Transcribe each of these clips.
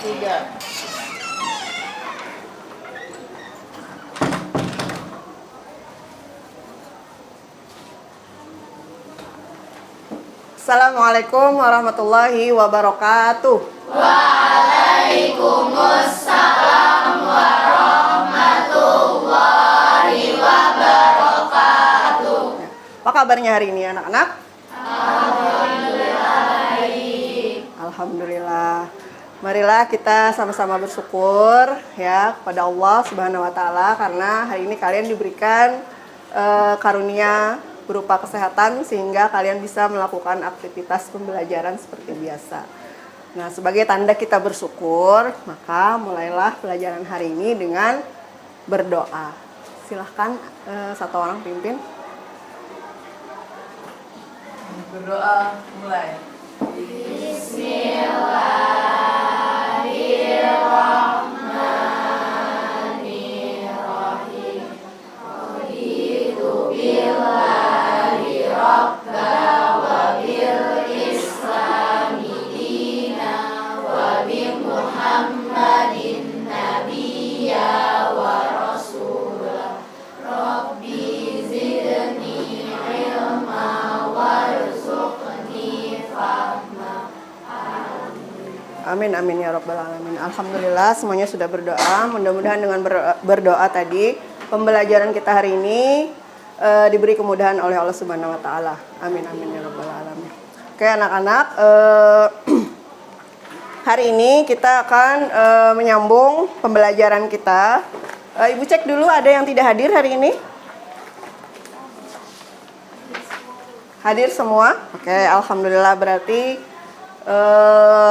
3. Assalamualaikum warahmatullahi wabarakatuh. Waalaikumsalam warahmatullahi wabarakatuh. Apa kabarnya hari ini anak-anak? Alhamdulillah baik. Alhamdulillah. Marilah kita sama-sama bersyukur ya kepada Allah Subhanahu wa taala karena hari ini kalian diberikan karunia berupa kesehatan sehingga kalian bisa melakukan aktivitas pembelajaran seperti biasa. Nah, sebagai tanda kita bersyukur, maka mulailah pelajaran hari ini dengan berdoa. Silahkan satu orang pimpin. Berdoa mulai. Bismillahirrahmanirrahim. Raditu billahi rabba wa bil islami dina wa bi Muhammadin nabiyya wa rasulah. Rabbi zidni ilma warzuqni fahma. Amin amin ya rabbal alamin. Alhamdulillah semuanya sudah berdoa. Mudah-mudahan dengan berdoa tadi pembelajaran kita hari ini diberi kemudahan oleh Allah Subhanahu wa taala. Amin amin ya rabbal alamin. Oke anak-anak, hari ini kita akan menyambung pembelajaran kita. Ibu cek dulu ada yang tidak hadir hari ini? Hadir semua? Oke, alhamdulillah berarti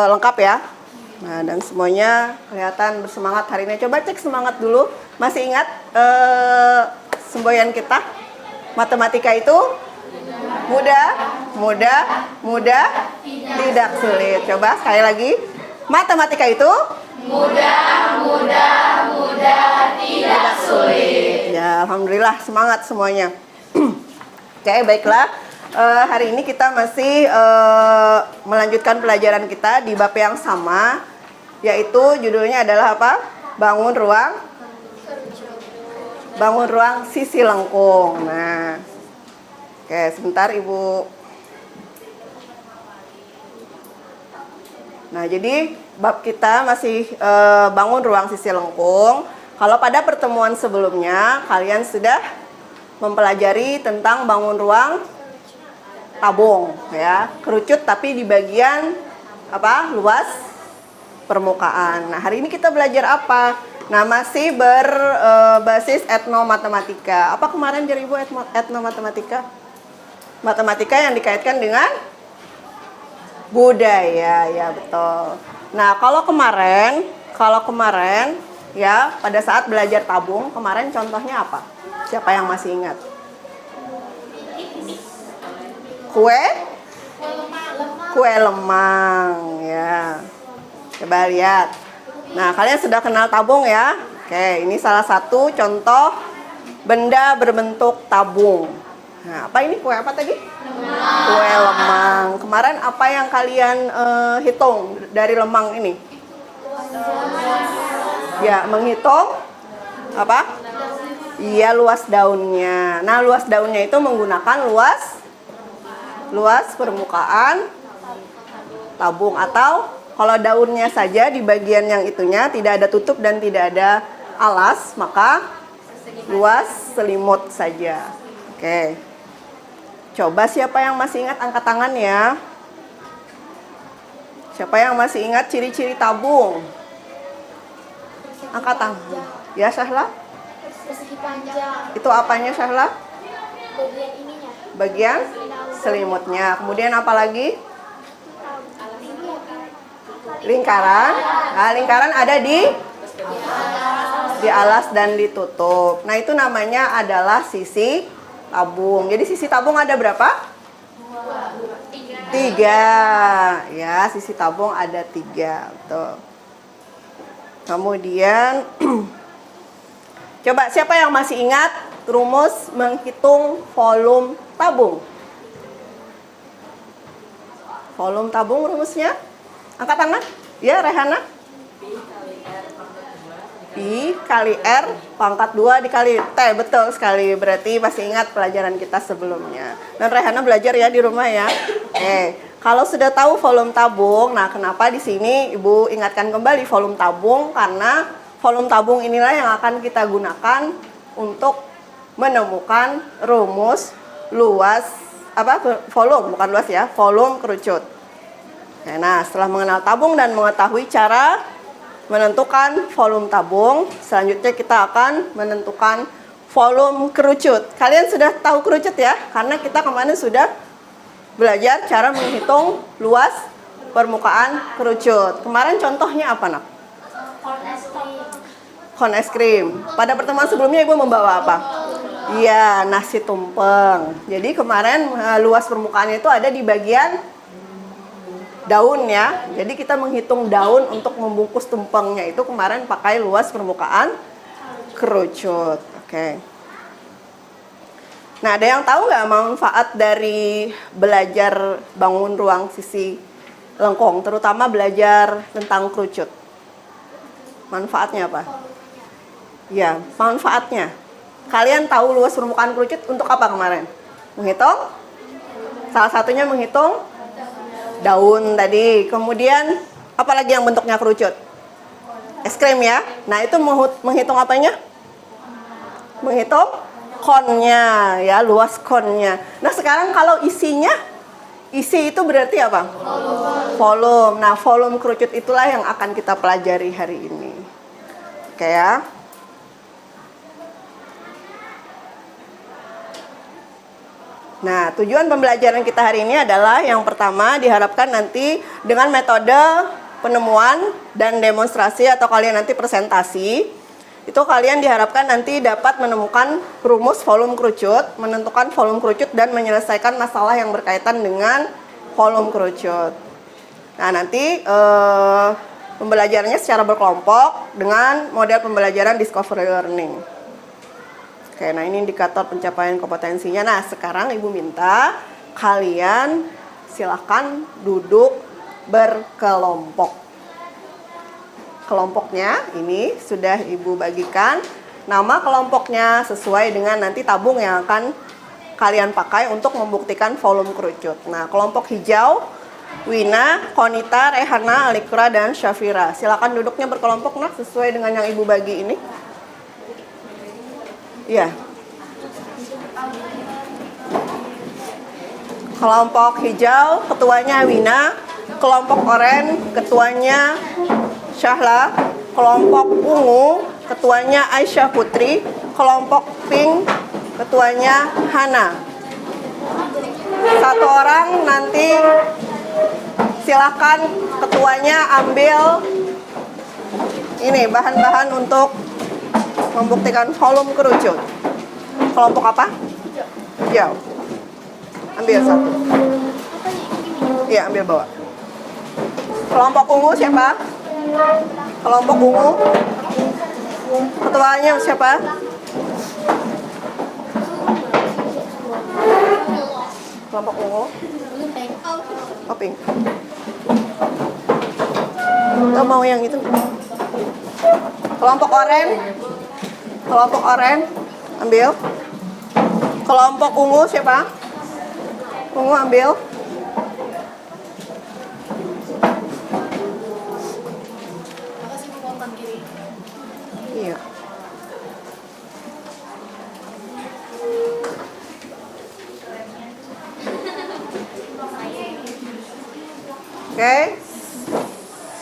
lengkap ya. Nah, dan semuanya kelihatan bersemangat hari ini. Coba cek semangat dulu. Masih ingat semboyan kita? Matematika itu mudah, tidak sulit. Coba sekali lagi. Matematika itu Mudah, tidak sulit. ya, alhamdulillah semangat semuanya. Oke, baiklah. Hari ini kita masih melanjutkan pelajaran kita di bab yang sama, yaitu judulnya adalah apa? Bangun ruang sisi lengkung. Nah, oke, sebentar Ibu. Nah, jadi bab kita masih bangun ruang sisi lengkung. Kalau pada pertemuan sebelumnya kalian sudah mempelajari tentang bangun ruang tabung ya, kerucut tapi di bagian apa? Luas permukaan. Nah, hari ini kita belajar apa? Nah, masih berbasis etnomatematika. Apa kemarin jadi Ibu etnomatematika? Matematika yang dikaitkan dengan budaya, ya betul. Nah, kalau kemarin ya pada saat belajar tabung, kemarin contohnya apa? Siapa yang masih ingat? Kue lemang ya. Coba lihat. Nah, kalian sudah kenal tabung ya? Oke, ini salah satu contoh benda berbentuk tabung. Nah, apa ini kue apa tadi? Kue lemang. Kemarin apa yang kalian hitung dari lemang ini? Ya, menghitung apa? Iya, luas daunnya. Nah, luas daunnya itu menggunakan luas permukaan tabung, atau kalau daunnya saja di bagian yang itunya tidak ada tutup dan tidak ada alas, maka luas selimut saja. Oke. Coba siapa yang masih ingat angkat tangan ya. Siapa yang masih ingat ciri-ciri tabung? Angkat tangan. Ya, Syahla? Persegi panjang, Itu apanya, Syahla? bagian ininya, Bagian selimutnya. Kemudian apa lagi? Lingkaran. Nah, lingkaran ada di alas dan ditutup. Nah, itu namanya adalah sisi tabung. Jadi sisi tabung ada berapa? 3. Ya, sisi tabung ada 3. Betul. Kemudian coba siapa yang masih ingat rumus menghitung volume tabung? Volume tabung rumusnya? Angkat tangan. Ya, Rehana. I kali R pangkat 2 dikali T. Betul sekali. Berarti masih ingat pelajaran kita sebelumnya. Dan Rehana belajar ya di rumah ya. Oke. Kalau sudah tahu volume tabung, nah kenapa di sini Ibu ingatkan kembali volume tabung? Karena volume tabung inilah yang akan kita gunakan untuk menemukan rumus luas volume, bukan luas ya, volume kerucut. Nah, setelah mengenal tabung dan mengetahui cara menentukan volume tabung, selanjutnya kita akan menentukan volume kerucut. Kalian sudah tahu kerucut ya? Karena kita kemarin sudah belajar cara menghitung luas permukaan kerucut. Kemarin contohnya apa, Nak? Kon es krim. Pada pertemuan sebelumnya Ibu membawa apa? Iya, nasi tumpeng. Jadi kemarin luas permukaannya itu ada di bagian daun ya. Jadi kita menghitung daun untuk membungkus tumpengnya itu kemarin pakai luas permukaan kerucut. Oke. Nah, ada yang tahu nggak manfaat dari belajar bangun ruang sisi lengkung, terutama belajar tentang kerucut? Manfaatnya apa? Ya, manfaatnya. Kalian tahu luas permukaan kerucut untuk apa kemarin? Menghitung? Salah satunya menghitung daun tadi. Kemudian apalagi yang bentuknya kerucut? Es krim ya. Nah, itu menghitung apanya? Menghitung konnya ya, luas konnya. Nah, sekarang kalau isinya, isi itu berarti apa? Volume. Nah, volume kerucut itulah yang akan kita pelajari hari ini. Oke ya. Nah, tujuan pembelajaran kita hari ini adalah yang pertama diharapkan nanti dengan metode penemuan dan demonstrasi atau kalian nanti presentasi, itu kalian diharapkan nanti dapat menemukan rumus volume kerucut, menentukan volume kerucut dan menyelesaikan masalah yang berkaitan dengan volume kerucut. Nah, nanti pembelajarannya secara berkelompok dengan model pembelajaran discovery learning. Oke, nah ini indikator pencapaian kompetensinya. Nah, sekarang Ibu minta kalian silahkan duduk berkelompok. Kelompoknya ini sudah Ibu bagikan. Nama kelompoknya sesuai dengan nanti tabung yang akan kalian pakai untuk membuktikan volume kerucut. Nah, kelompok hijau, Wina, Konita, Rehana, Alikura, dan Syafira. Silakan duduknya berkelompok, nah, sesuai dengan yang Ibu bagi ini. Iya. Kelompok hijau, ketuanya Wina. Kelompok oranye, ketuanya Syahla. Kelompok ungu, ketuanya Aisyah Putri. Kelompok pink, ketuanya Hana. Satu orang nanti silakan ketuanya ambil ini bahan-bahan untuk membuktikan volume kerucut. Kelompok apa? Hijau. Ambil satu. Iya, ambil bawa. Kelompok ungu siapa? Kelompok ungu. Ketuanya siapa? Kelompok ungu. Oh, pink. Atau mau yang itu? Kelompok oranye. Kelompok oranye, ambil. Kelompok ungu siapa? Ungu ambil. Iya. Oke.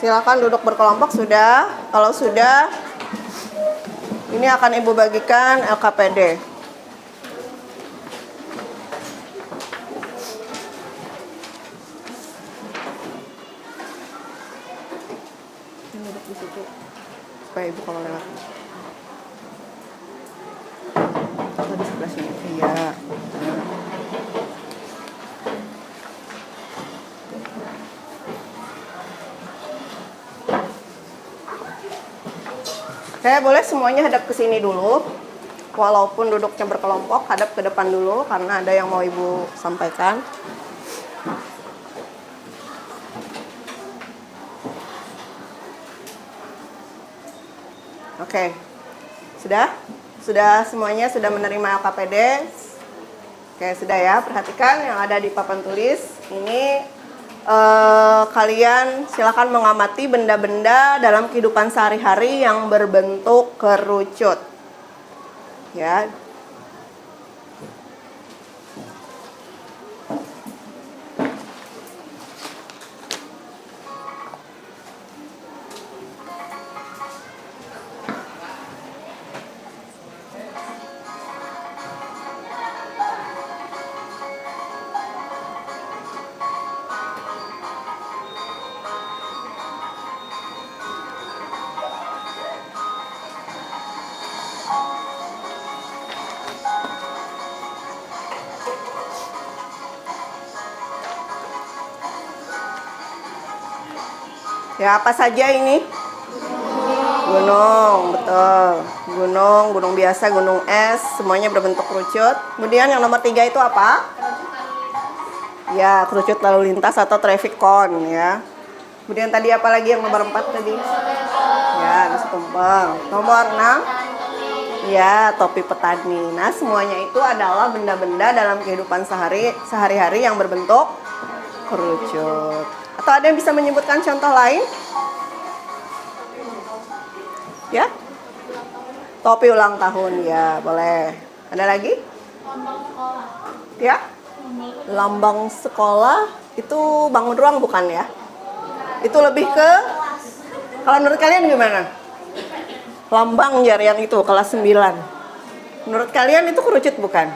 Silakan duduk berkelompok sudah. Kalau sudah, ini akan Ibu bagikan LKPD. Duduk di situ supaya Ibu kalau lewat. Atau di sebelah sini. Iya. Oke, boleh semuanya hadap ke sini dulu. Walaupun duduknya berkelompok, hadap ke depan dulu karena ada yang mau Ibu sampaikan. Oke. Sudah? Sudah semuanya sudah menerima LKPD? Oke, sudah ya. Perhatikan yang ada di papan tulis. Ini kalian silakan mengamati benda-benda dalam kehidupan sehari-hari yang berbentuk kerucut. Ya. Ya, apa saja ini? Gunung, betul. Gunung biasa, gunung es, semuanya berbentuk kerucut. Kemudian yang nomor 3 itu apa? Ya, kerucut lalu lintas atau traffic cone ya. Kemudian tadi apa lagi yang nomor 4 tadi? Ya, nasi tumpeng. Nomor 6? Ya, topi petani. Nah, semuanya itu adalah benda-benda dalam kehidupan sehari-hari yang berbentuk kerucut. Atau ada yang bisa menyebutkan contoh lain? Ya? Topi ulang tahun, ya boleh. Ada lagi? Ya? Lambang sekolah itu bangun ruang bukan ya? Itu lebih ke, kalau menurut kalian gimana? Lambang jar yang itu, kelas 9. Menurut kalian itu kerucut bukan?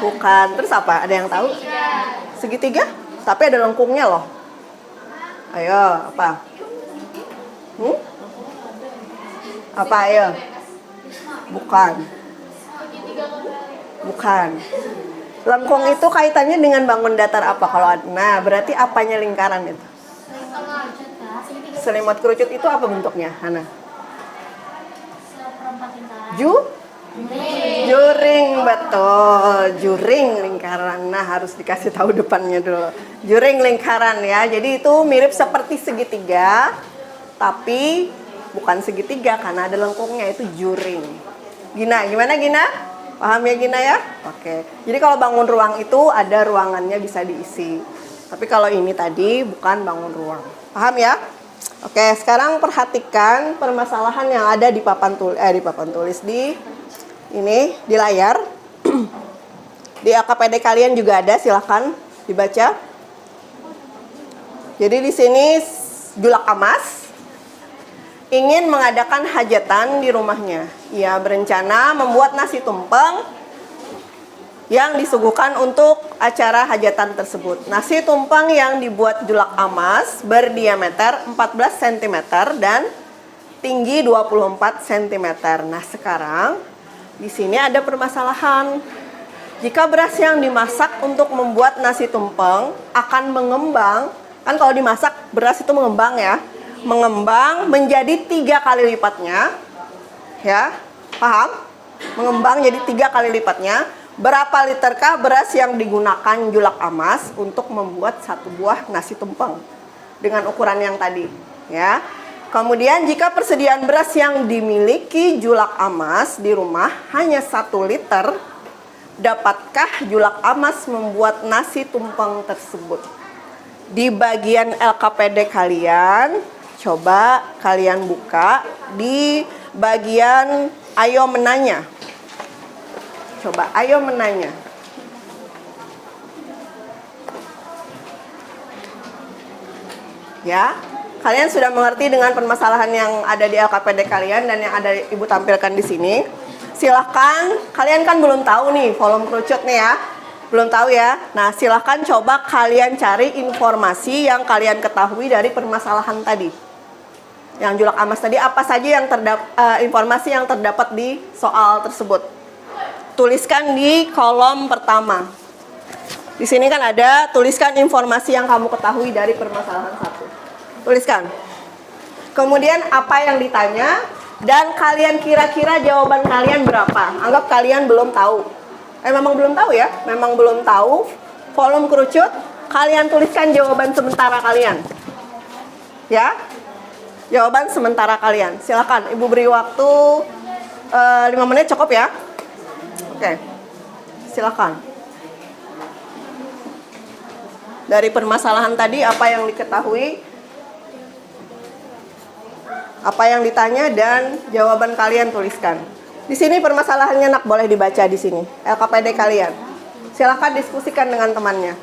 Bukan. Terus apa? Ada yang tahu? Segitiga? Tapi ada lengkungnya loh. Ayo, apa? Apa ayo? Bukan. Bukan. Lengkung itu kaitannya dengan bangun datar apa kalau ada? Nah, berarti apanya lingkaran itu? Selimut kerucut itu apa bentuknya, Hana? Juring, betul. Juring lingkaran. Nah, harus dikasih tahu depannya dulu. Juring lingkaran ya. Jadi itu mirip seperti segitiga, tapi bukan segitiga karena ada lengkungnya, itu juring. Gina, gimana Gina? Paham ya Gina ya? Oke. Jadi kalau bangun ruang itu ada ruangannya bisa diisi. Tapi kalau ini tadi bukan bangun ruang. Paham ya? Oke, sekarang perhatikan permasalahan yang ada di papan tulis di ini di layar. Di LKPD kalian juga ada, silahkan dibaca. Jadi di sini Julak Amas ingin mengadakan hajatan di rumahnya. Ia berencana membuat nasi tumpeng yang disuguhkan untuk acara hajatan tersebut. Nasi tumpeng yang dibuat Julak Amas berdiameter 14 cm dan tinggi 24 cm. Nah, sekarang di sini ada permasalahan. Jika beras yang dimasak untuk membuat nasi tumpeng akan mengembang, kan kalau dimasak beras itu mengembang ya, mengembang menjadi 3 kali lipatnya, ya, paham? Mengembang jadi 3 kali lipatnya. Berapa literkah beras yang digunakan Julak Amas untuk membuat 1 buah nasi tumpeng dengan ukuran yang tadi, ya? Kemudian jika persediaan beras yang dimiliki Julak Amas di rumah hanya 1 liter, dapatkah Julak Amas membuat nasi tumpeng tersebut? Di bagian LKPD kalian, coba kalian buka di bagian ayo menanya. Coba ayo menanya. Ya, kalian sudah mengerti dengan permasalahan yang ada di LKPD kalian dan yang ada Ibu tampilkan di sini. Silahkan, kalian kan belum tahu nih volume kerucut nih ya. Belum tahu ya. Nah, silahkan coba kalian cari informasi yang kalian ketahui dari permasalahan tadi. Yang Julak Amas tadi, apa saja yang informasi yang terdapat di soal tersebut. Tuliskan di kolom pertama. Di sini kan ada, tuliskan informasi yang kamu ketahui dari permasalahan 1. Tuliskan. Kemudian apa yang ditanya dan kalian kira-kira jawaban kalian berapa? Anggap kalian belum tahu. Memang belum tahu ya? Memang belum tahu volume kerucut. Kalian tuliskan jawaban sementara kalian. Ya. jawaban sementara kalian. Silakan, Ibu beri waktu 5 menit cukup ya? Oke, silakan. Dari permasalahan tadi apa yang diketahui, apa yang ditanya, dan jawaban kalian tuliskan. Di sini permasalahannya nak boleh dibaca di sini. LKPD kalian. Silakan diskusikan dengan temannya.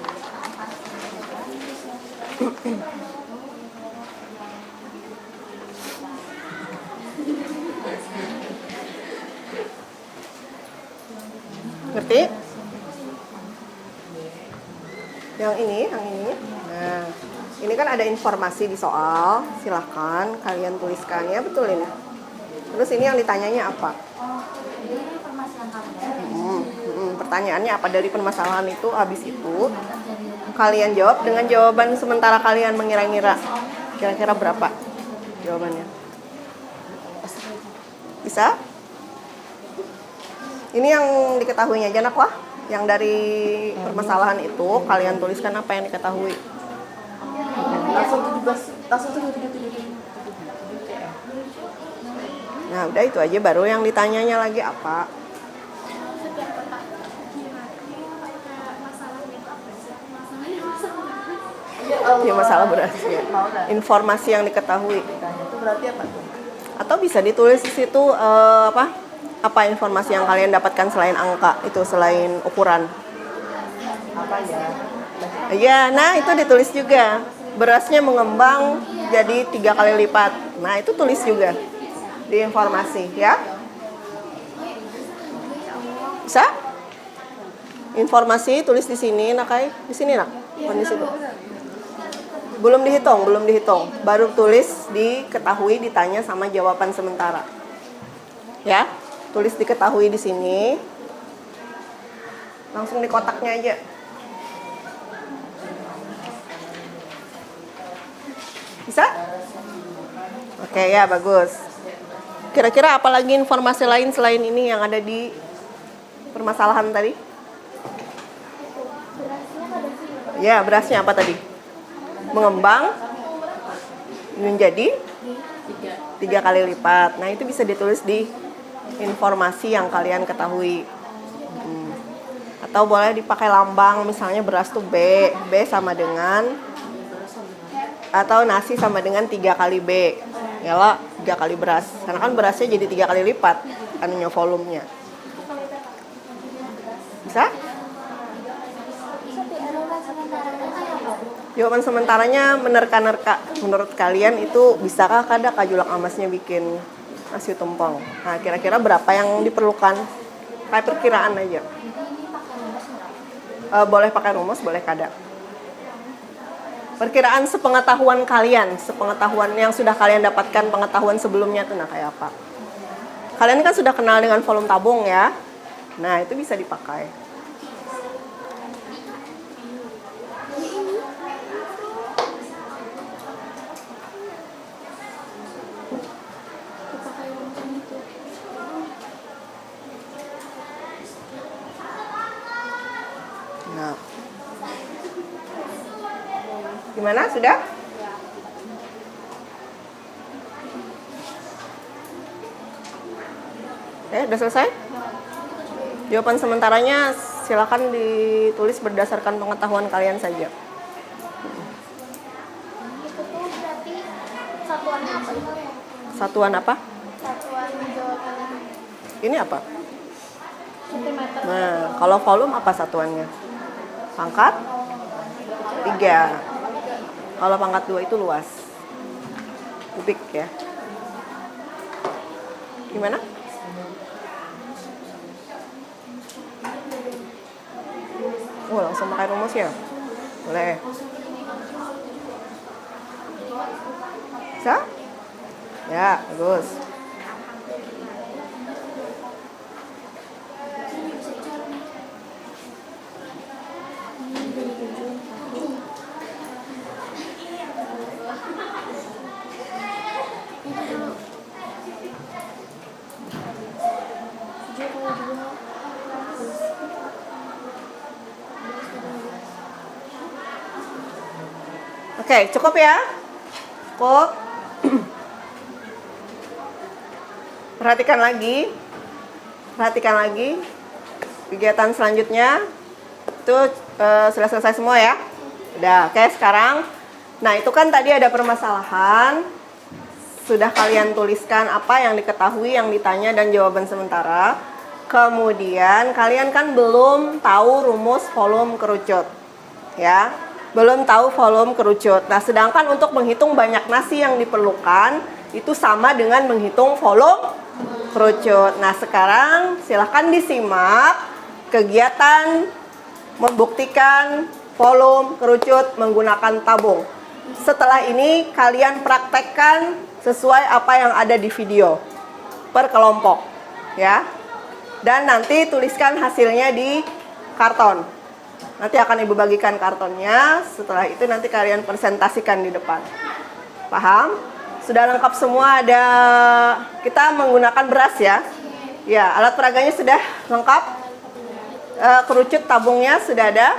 Ngerti? Yang ini. Nah, ini kan ada informasi di soal. Silahkan kalian tuliskan ya, betul ini. Terus ini yang ditanyanya apa? Pertanyaannya apa dari permasalahan itu? Habis itu kalian jawab dengan jawaban sementara kalian mengira-ngira. Kira-kira berapa jawabannya? Bisa? Ini yang diketahuinya aja nak wah. Yang dari permasalahan itu kalian tuliskan apa yang diketahui. Langsung 17. Nah, udah itu aja, baru yang ditanyanya lagi apa? Ya, masalah berhasil. Informasi yang diketahui. Itu berarti apa tuh? Atau bisa ditulis di situ apa informasi yang kalian dapatkan selain angka itu, selain ukuran. Apa ya? Iya, nah itu ditulis juga. Berasnya mengembang jadi 3 kali lipat. Nah, itu tulis juga di informasi ya. Bisa? Informasi tulis di sini, nak Kai. Di sini, nak. Bukan di situ. Belum dihitung. Baru tulis diketahui, ditanya sama jawaban sementara. Ya, tulis diketahui di sini. Langsung di kotaknya aja. Bisa? Oke ya, bagus. Kira-kira apa lagi informasi lain selain ini yang ada di permasalahan tadi? Ya, berasnya apa tadi? Mengembang menjadi 3 kali lipat. Nah, itu bisa ditulis di informasi yang kalian ketahui. Atau boleh dipakai lambang, misalnya beras tuh B sama dengan, atau nasi sama dengan 3 kali B. Yalah, 3 kali beras. Karena kan berasnya jadi 3 kali lipat anunya, volumenya. Bisa? Jawaban sementaranya menerka-nerka. Menurut kalian itu bisakah kada Kak Julak Amasnya bikin nasi tumpeng? Nah, kira-kira berapa yang diperlukan? Kayak perkiraan aja. Boleh pakai rumus, boleh kada. Perkiraan sepengetahuan kalian, sepengetahuan yang sudah kalian dapatkan pengetahuan sebelumnya tuh nah kayak apa? Kalian kan sudah kenal dengan volume tabung ya. Nah, itu bisa dipakai. Nah. Gimana? Sudah? Udah selesai? Jawaban sementaranya silakan ditulis berdasarkan pengetahuan kalian saja. Itu tuh berarti satuannya apa? Satuan apa? Satuan jawabannya. Ini apa? Sentimeter. Nah, kalau volume apa satuannya? Pangkat 3. Kalau pangkat 2 itu luas. Kubik ya. Gimana? Oh, langsung pakai rumus ya? Boleh. Bisa? Ya, bagus. Oke, cukup ya? Cukup. Perhatikan lagi. Perhatikan lagi. Kegiatan selanjutnya itu sudah selesai semua ya. Udah, oke sekarang. Nah itu kan tadi ada permasalahan. Sudah kalian tuliskan apa yang diketahui, yang ditanya dan jawaban sementara. Kemudian kalian kan belum tahu rumus volume kerucut. Ya, belum tahu volume kerucut. Nah sedangkan untuk menghitung banyak nasi yang diperlukan itu sama dengan menghitung volume kerucut. Nah sekarang silahkan disimak kegiatan membuktikan volume kerucut menggunakan tabung. Setelah ini kalian praktekkan sesuai apa yang ada di video per kelompok ya. Dan nanti tuliskan hasilnya di karton. Nanti akan Ibu bagikan kartonnya. Setelah itu nanti kalian presentasikan di depan. Paham? Sudah lengkap semua, ada kita menggunakan beras ya. Ya, alat peraganya sudah lengkap. Kerucut tabungnya sudah ada.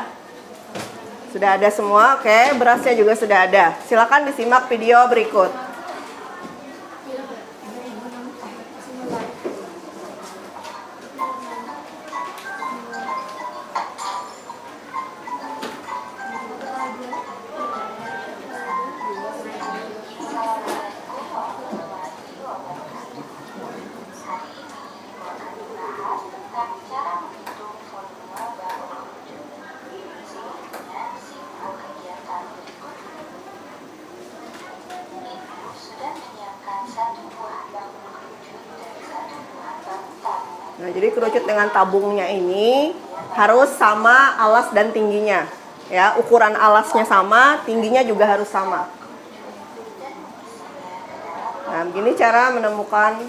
Sudah ada semua, oke. Berasnya juga sudah ada. Silakan disimak video berikut. Nah, jadi kerucut dengan tabungnya ini harus sama alas dan tingginya. Ya, ukuran alasnya sama, tingginya juga harus sama. Nah, begini cara menemukan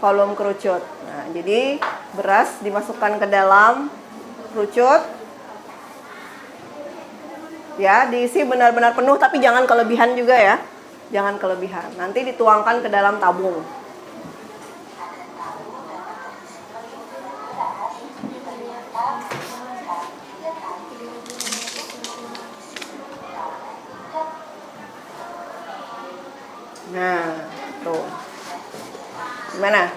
volume kerucut. Nah, jadi beras dimasukkan ke dalam kerucut. Ya, diisi benar-benar penuh tapi jangan kelebihan juga ya. Jangan kelebihan. Nanti dituangkan ke dalam tabung. Nah, tuh. Gimana?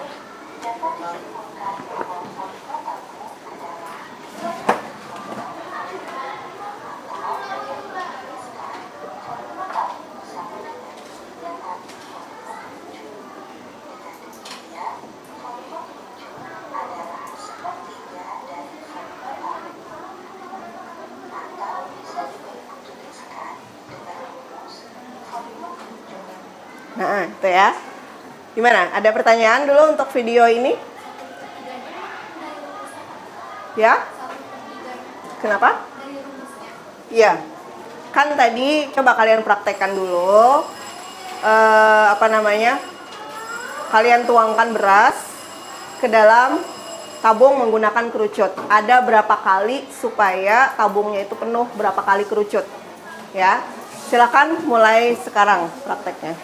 Nah, itu ya. Gimana? Ada pertanyaan dulu untuk video ini? Ya? Kenapa? Iya. Kan tadi coba kalian praktekkan dulu. Kalian tuangkan beras ke dalam tabung menggunakan kerucut. Ada berapa kali supaya tabungnya itu penuh, berapa kali kerucut. Ya. Silakan mulai sekarang prakteknya.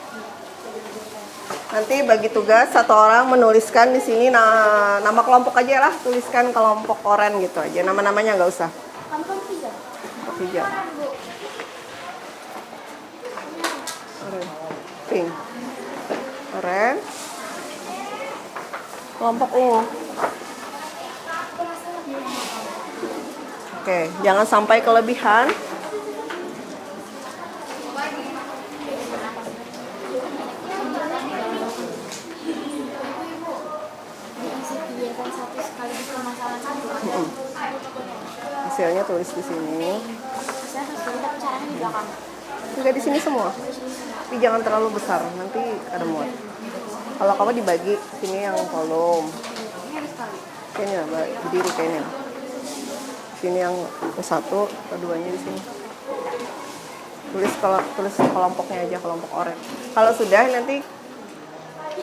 Nanti bagi tugas satu orang menuliskan di sini nama kelompok aja lah, tuliskan kelompok oren gitu aja, nama-namanya nggak usah. Kelompok 3. Kelompok 3. Oren, pink, oren, kelompok ungu. Oke, jangan sampai kelebihan. Hasilnya tulis di sini. Enggak di sini semua. Tapi jangan terlalu besar, nanti ada muat. Kalau kamu dibagi, sini yang volume. Kayaknya berdiri kayaknya. Sini yang satu, keduanya di sini. Tulis kelompoknya aja, kelompok oren. Kalau sudah nanti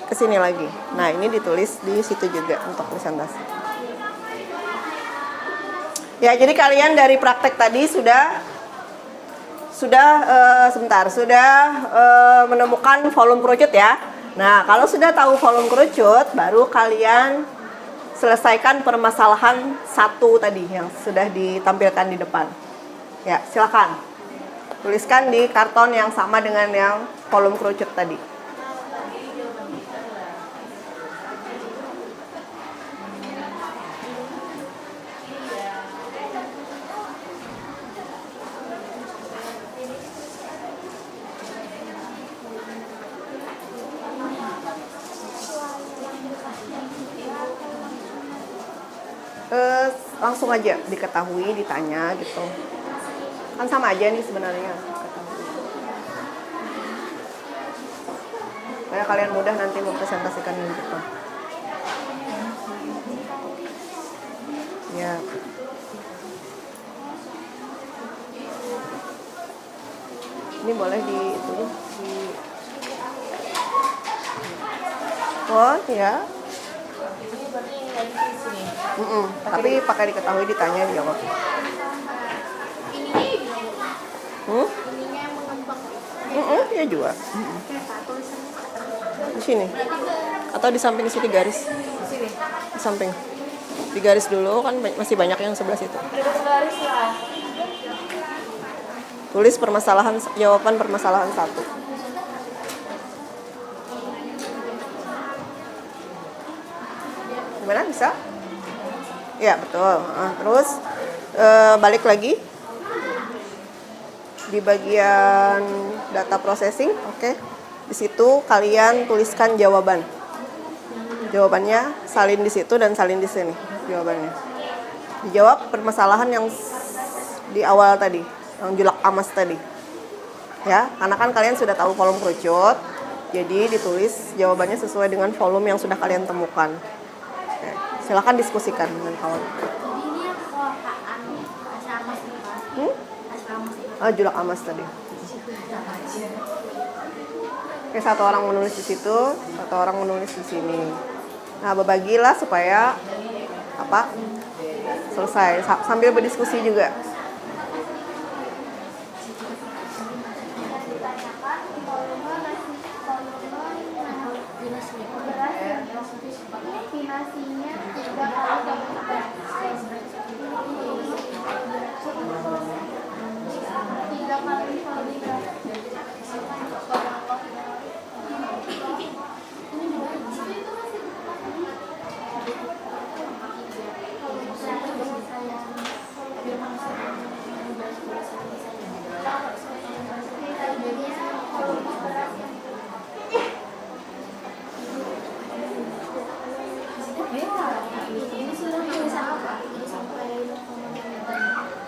ke sini lagi. Nah, ini ditulis di situ juga untuk presentasi. Ya, jadi kalian dari praktek tadi sudah menemukan volume kerucut ya. Nah, kalau sudah tahu volume kerucut, baru kalian selesaikan permasalahan satu tadi yang sudah ditampilkan di depan. Ya, silakan. Tuliskan di karton yang sama dengan yang volume kerucut tadi. langsung aja diketahui, ditanya gitu. Kan sama aja nih sebenarnya. Supaya kalian mudah nanti mempresentasikan gitu. Ya. Ini boleh di itu di. Oh ya. Tapi pakai diketahui, ditanya, dijawab. Ininya ya juga. Ininya yang mengembang. Ya juga. Kenapa tulisannya? Di sini. Atau di samping situ garis. Di samping. Di garis dulu kan masih banyak yang sebelah situ. Garis lah. Tulis permasalahan, jawaban permasalahan 1. Gimana, bisa? Ya, betul. Terus balik lagi di bagian data processing, oke. Di situ kalian tuliskan jawaban. Jawabannya salin di situ dan salin di sini jawabannya. Dijawab permasalahan yang di awal tadi, yang julak amas tadi. Ya, karena kan kalian sudah tahu volume kerucut, jadi ditulis jawabannya sesuai dengan volume yang sudah kalian temukan. Oke, silakan diskusikan dengan kawan. Jadi ini yang kotaan asrama sih Pak. Asrama sih. Julak amas tadi. Oke, satu orang menulis di situ, satu orang menulis di sini. Nah, berbagilah supaya apa? Selesai sambil berdiskusi juga. Estimasinya 3 kali 3 kali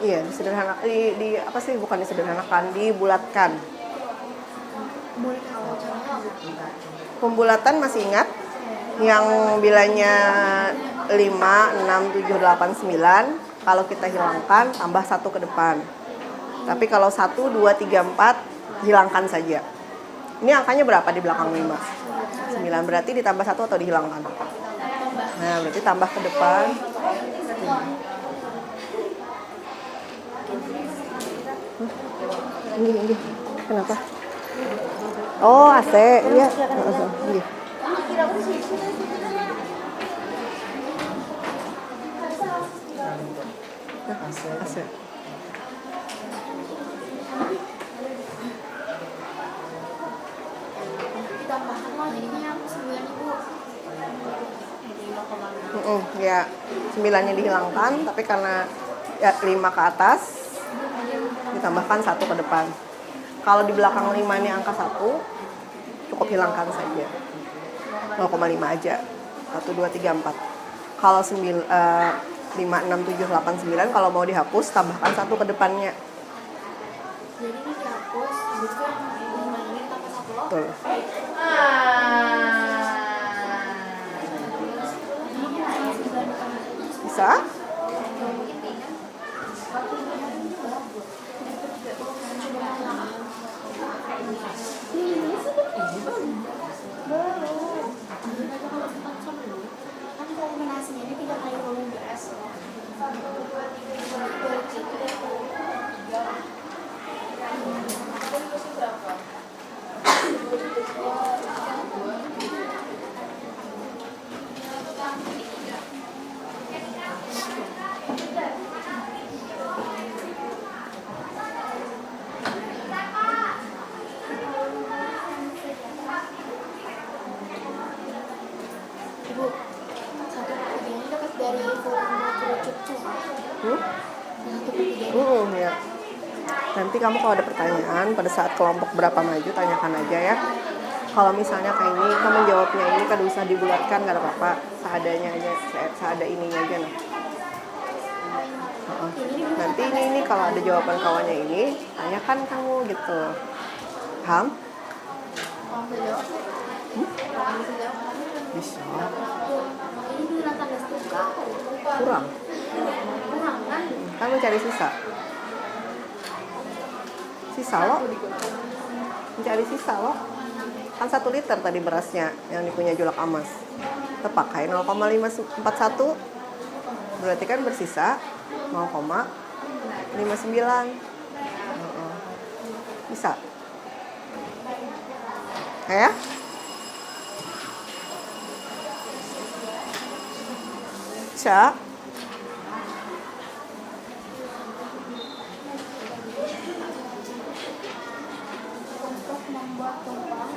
Iya, disederhanakan, di apa sih, bukan disederhanakan, dibulatkan. Pembulatan masih ingat? Yang bilangnya 5, 6, 7, 8, 9. Kalau kita hilangkan, tambah 1 ke depan. Tapi kalau 1, 2, 3, 4, hilangkan saja. Ini angkanya berapa di belakang 5? 9, berarti ditambah 1 atau dihilangkan? Nah, berarti tambah ke depan. Ini. Kenapa? Oh, AC. Iya. Ini. AC. ditambahkan lagi ini yang 9.000. Ya, 9-nya dihilangkan, tapi karena ya 5 ke atas, ditambahkan 1 ke depan. Kalau di belakang 5 ini angka 1, cukup hilangkan saja. 0,5 aja. 1, 2, 3, 4. Kalau 5, 6, 7, 8, 9, kalau mau dihapus, tambahkan 1 ke depannya. Jadi ini dihapus, habis itu yang 5 ini tambah 1 loh. Betul. Bisa? Kan kombinasinya ini 3 kali volume gas. Ibu, 1/3 ini dapat dari volume kerucut cuma. 1/3. Ya. Nanti kamu kalau ada pertanyaan pada saat kelompok berapa maju, tanyakan aja ya. Kalau misalnya kayak ini, kamu jawabnya ini kan usah dibulatkan, nggak ada apa-apa. Seadanya aja, seada ininya aja. Nah. Heeh. Nanti ini kalau ada jawaban kawannya ini, tanyakan kamu gitu. Paham? Oh, beliau. Beliau. Bisa. Ini bilang tanda suka. Kurang. Kurang kan? Kan mencari sisa. Sisa lo. Mencari sisa lo. Kan 1 liter tadi berasnya yang dipunya Julak Amas. Kita pakai 0,541. Berarti kan bersisa 0,59. Bisa. Ya? Bisa. Untuk membuat tumpeng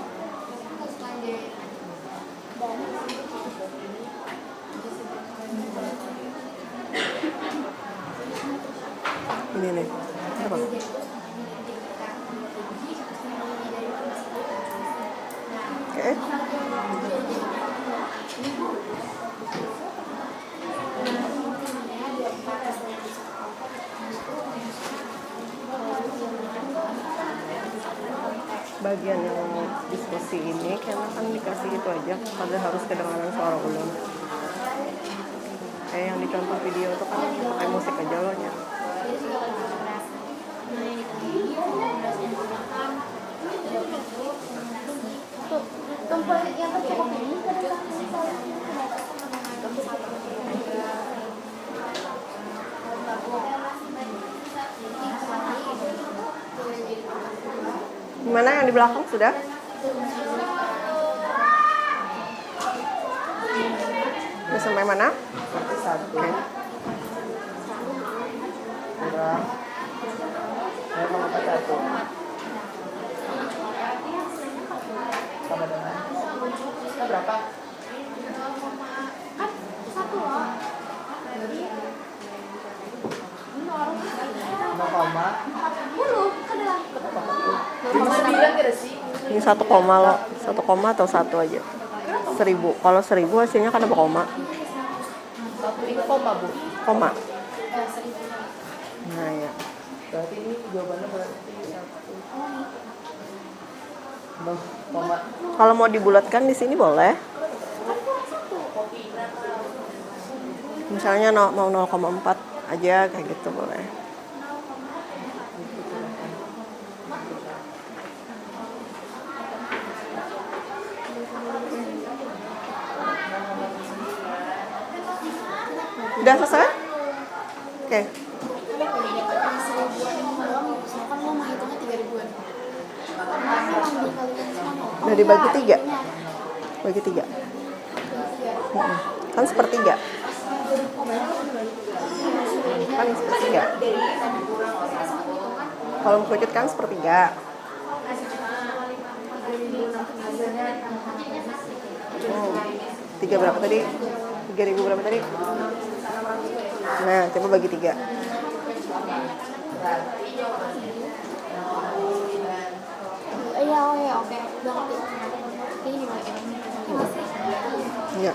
sebagai dan Ini nih. Apa? Oke. Bagian yang diskusi ini karena kan dikasih itu aja, pada harus kedengaran suara ulang. Kayak yang di contoh video itu kan pakai musik aja loh nya. tumpeng yang tercepat ini Gimana yang di belakang sudah? Udah sampai mana? Satu. Oke. Kurang. 0,41. Sama dengan. Kita berapa? kan satu loh. Jadi ini orang 40 kan adalah 9 tidak sih? Ini 1 koma lo, 1 koma atau 1 aja? 1000. Kalau 1000 hasilnya kan apa koma? Satu ini koma, Bu. Koma. Nah ya. Berarti ini jawabannya berarti 1. Koma. Kalau mau dibulatkan di sini boleh. Misalnya mau 0,4 aja kayak gitu boleh. Udah selesai? Oke. misalkan lo mau hitungnya 3.000-an. Memang dikalikan semua. Udah dibagi 3. Bagi 3. Kan sepertiga. Kan sepertiga. Kalau mengkerucut kan sepertiga. Tiga berapa tadi? 3.000 berapa tadi? Nah, coba bagi 3. Iya, oh ya, oke. Udah ngerti. Ini gimana? Ini masih. Iya.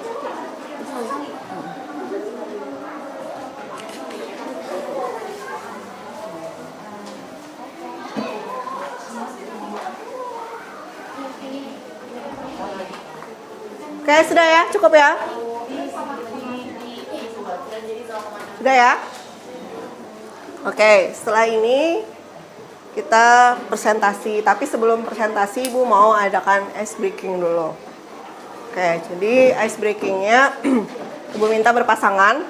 Oke, sudah ya? Cukup ya? Sudah ya? Oke, setelah ini kita presentasi. Tapi sebelum presentasi, Ibu mau adakan ice breaking dulu. Oke, jadi ice breakingnya Ibu minta berpasangan.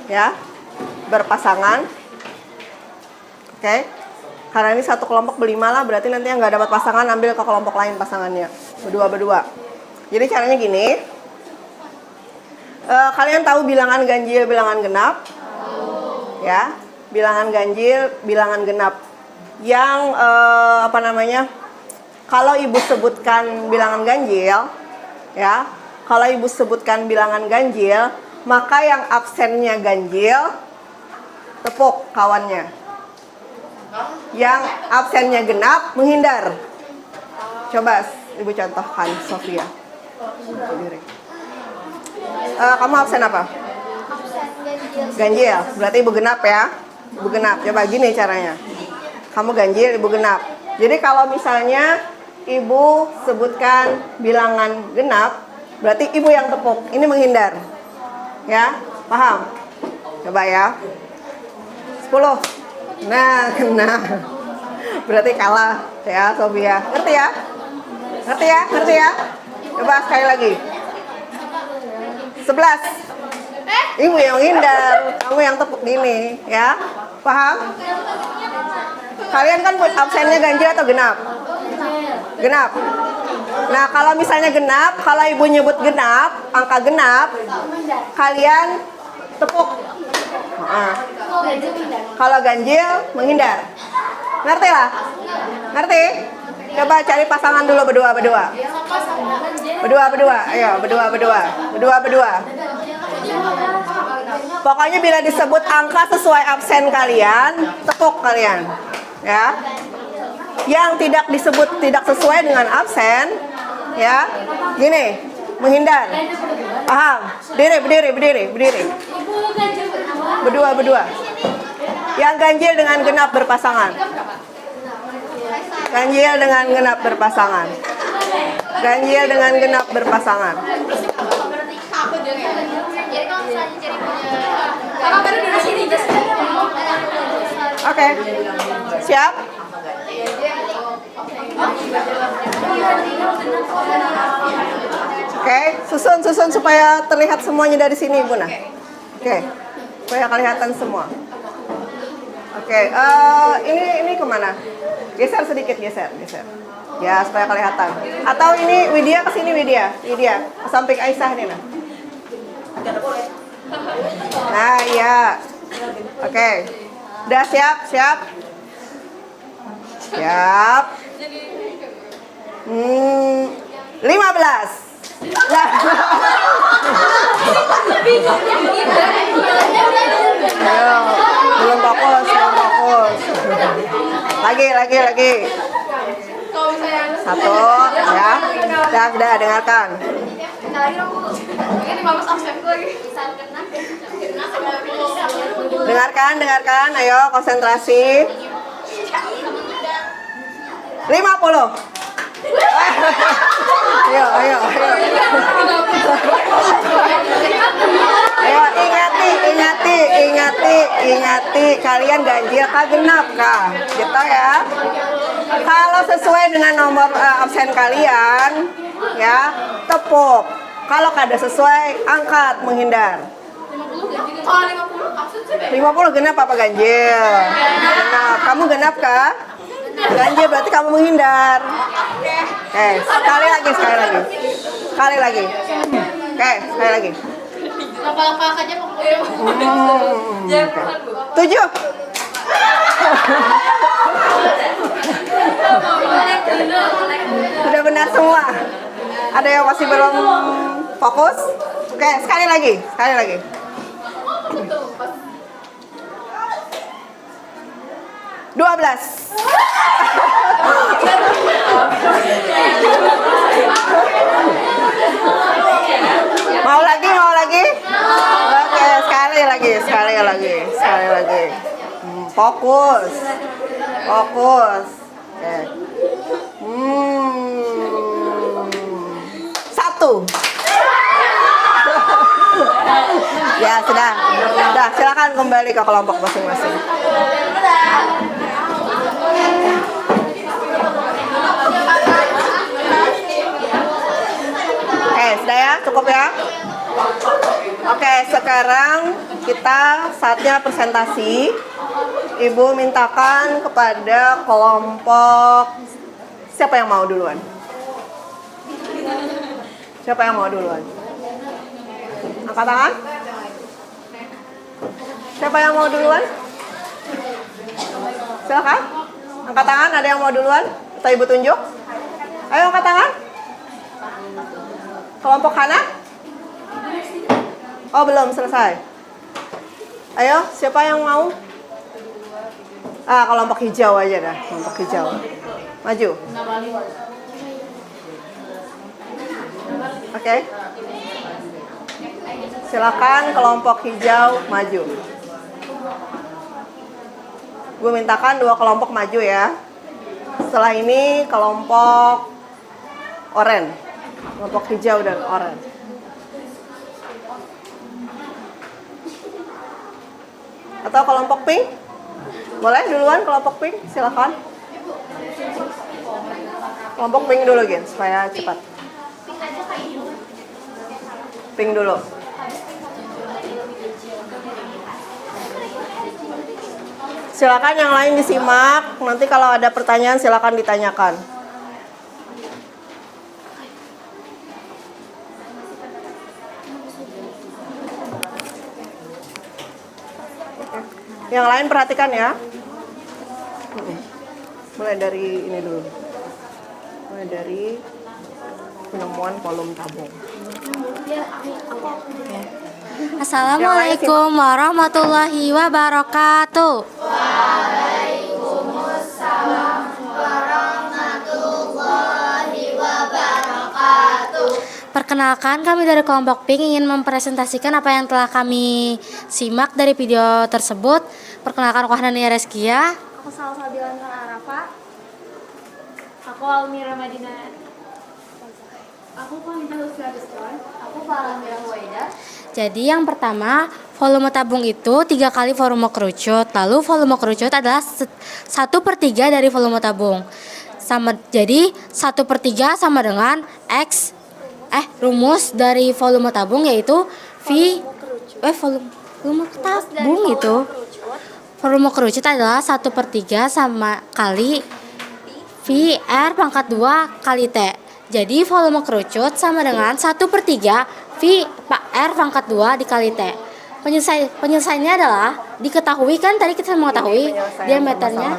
Ya, berpasangan. Oke, karena ini satu kelompok berlima lah, berarti nanti yang nggak dapat pasangan ambil ke kelompok lain pasangannya. Berdua. Jadi caranya gini, kalian tahu bilangan ganjil, bilangan genap? Ya, bilangan ganjil, bilangan genap. Yang kalau Ibu sebutkan bilangan ganjil, ya, kalau Ibu sebutkan bilangan ganjil, maka yang absennya ganjil, tepuk kawannya. Yang absennya genap, menghindar. Coba Ibu contohkan, Sofia. Kamu absen apa? Absen. Ganjil. Berarti ibu genap ya. Ibu genap. Coba gini caranya. Kamu ganjil, ibu genap. Jadi kalau misalnya ibu sebutkan bilangan genap, berarti ibu yang tepuk. Ini menghindar. Ya, paham? Coba ya. 10. Nah, kena. Berarti kalah ya, Sofia. Ngerti ya? Ngerti ya? Ngerti ya? Coba sekali lagi. 11. Ibu yang menghindar, kamu yang tepuk gini, ya. Paham? Kalian kan buat absennya ganjil atau genap? Genap. Nah, kalau misalnya genap, kalau ibu nyebut genap, angka genap, kalian tepuk. Nah. Kalau ganjil, menghindar. Ngerti lah? Ngerti? Coba cari pasangan dulu berdua. Ayo, berdua. Pokoknya bila disebut angka sesuai absen kalian, tepuk kalian. Ya. Yang tidak disebut tidak sesuai dengan absen, ya. Gini, menghindar. Paham? Berdiri. Berdua. Yang ganjil dengan genap berpasangan. Ganjil dengan genap berpasangan. Oke. Siap? Oke, susun supaya terlihat semuanya dari sini, Buna. Oke. Supaya kelihatan semua. Oke, ini kemana? Geser sedikit. Ya, supaya kelihatan. Atau ini Widya ke sini, Widya. Ke samping Aisyah nih, nah. Nah, iya. Oke. Udah siap? Siap. 15. Nah. Ayo, belum fokus. Lagi. 1, ya. Sudah, dengarkan. Dengarkan. Ayo, konsentrasi. 50. Ayo. Ayo, ingati. Kalian ganjil kah genap kah? Gitu ya. Kalau sesuai dengan nomor absen kalian, ya, tepuk. Kalau kada sesuai, angkat, menghindar. 50 genap apa ganjil? Genap. Kamu genap kah? Ganjil berarti kamu menghindar. Oke, sekali lagi. Oke, sekali lagi. 7. Sudah benar semua. Ada yang masih belum fokus? Oke, sekali lagi. 12. Mau lagi? Oke, sekali lagi. Fokus. Oke. 1. Ya, sudah, silakan kembali ke kelompok masing-masing. Oke, sudah ya, cukup ya. Oke, sekarang kita saatnya presentasi. Ibu mintakan kepada kelompok, siapa yang mau duluan? Angkat tangan. Siapa yang mau duluan? Silakan. Angkat tangan, ada yang mau duluan? Atau ibu tunjuk? Ayo angkat tangan. Kelompok Hana? Oh, belum selesai. Ayo, siapa yang mau? Kelompok hijau aja dah. Kelompok hijau. Maju. Oke. Silakan kelompok hijau maju. Gue mintakan 2 kelompok maju ya. Setelah ini kelompok oranye. Kelompok hijau dan oranye. Atau kelompok pink? Boleh duluan kelompok pink, silakan. Kelompok pink dulu, Gen, supaya cepat. Pink dulu. Silakan yang lain disimak. Nanti kalau ada pertanyaan silakan ditanyakan. Yang lain perhatikan ya. Mulai dari ini dulu. Mulai dari penemuan volume tabung. Assalamualaikum warahmatullahi wabarakatuh. Perkenalkan, kami dari kelompok Pink ingin mempresentasikan apa yang telah kami simak dari video tersebut. Perkenalkan, aku Hanania Reskia. Aku Salsabilan Arafa. Aku Almira Madinah. Aku Pamita Husna Biston. Aku Falamira Huwaida. Jadi yang pertama, volume tabung itu 3 kali volume kerucut. Lalu volume kerucut adalah 1/3 dari volume tabung. Jadi 1/3 sama dengan rumus dari volume tabung yaitu volume tabung itu. Volume kerucut adalah 1/3 sama kali V R pangkat 2 kali T. Jadi volume kerucut sama dengan 1/3 V R pangkat 2 dikali T. Penyelesaiannya adalah diketahui kan tadi kita mengetahui diameternya.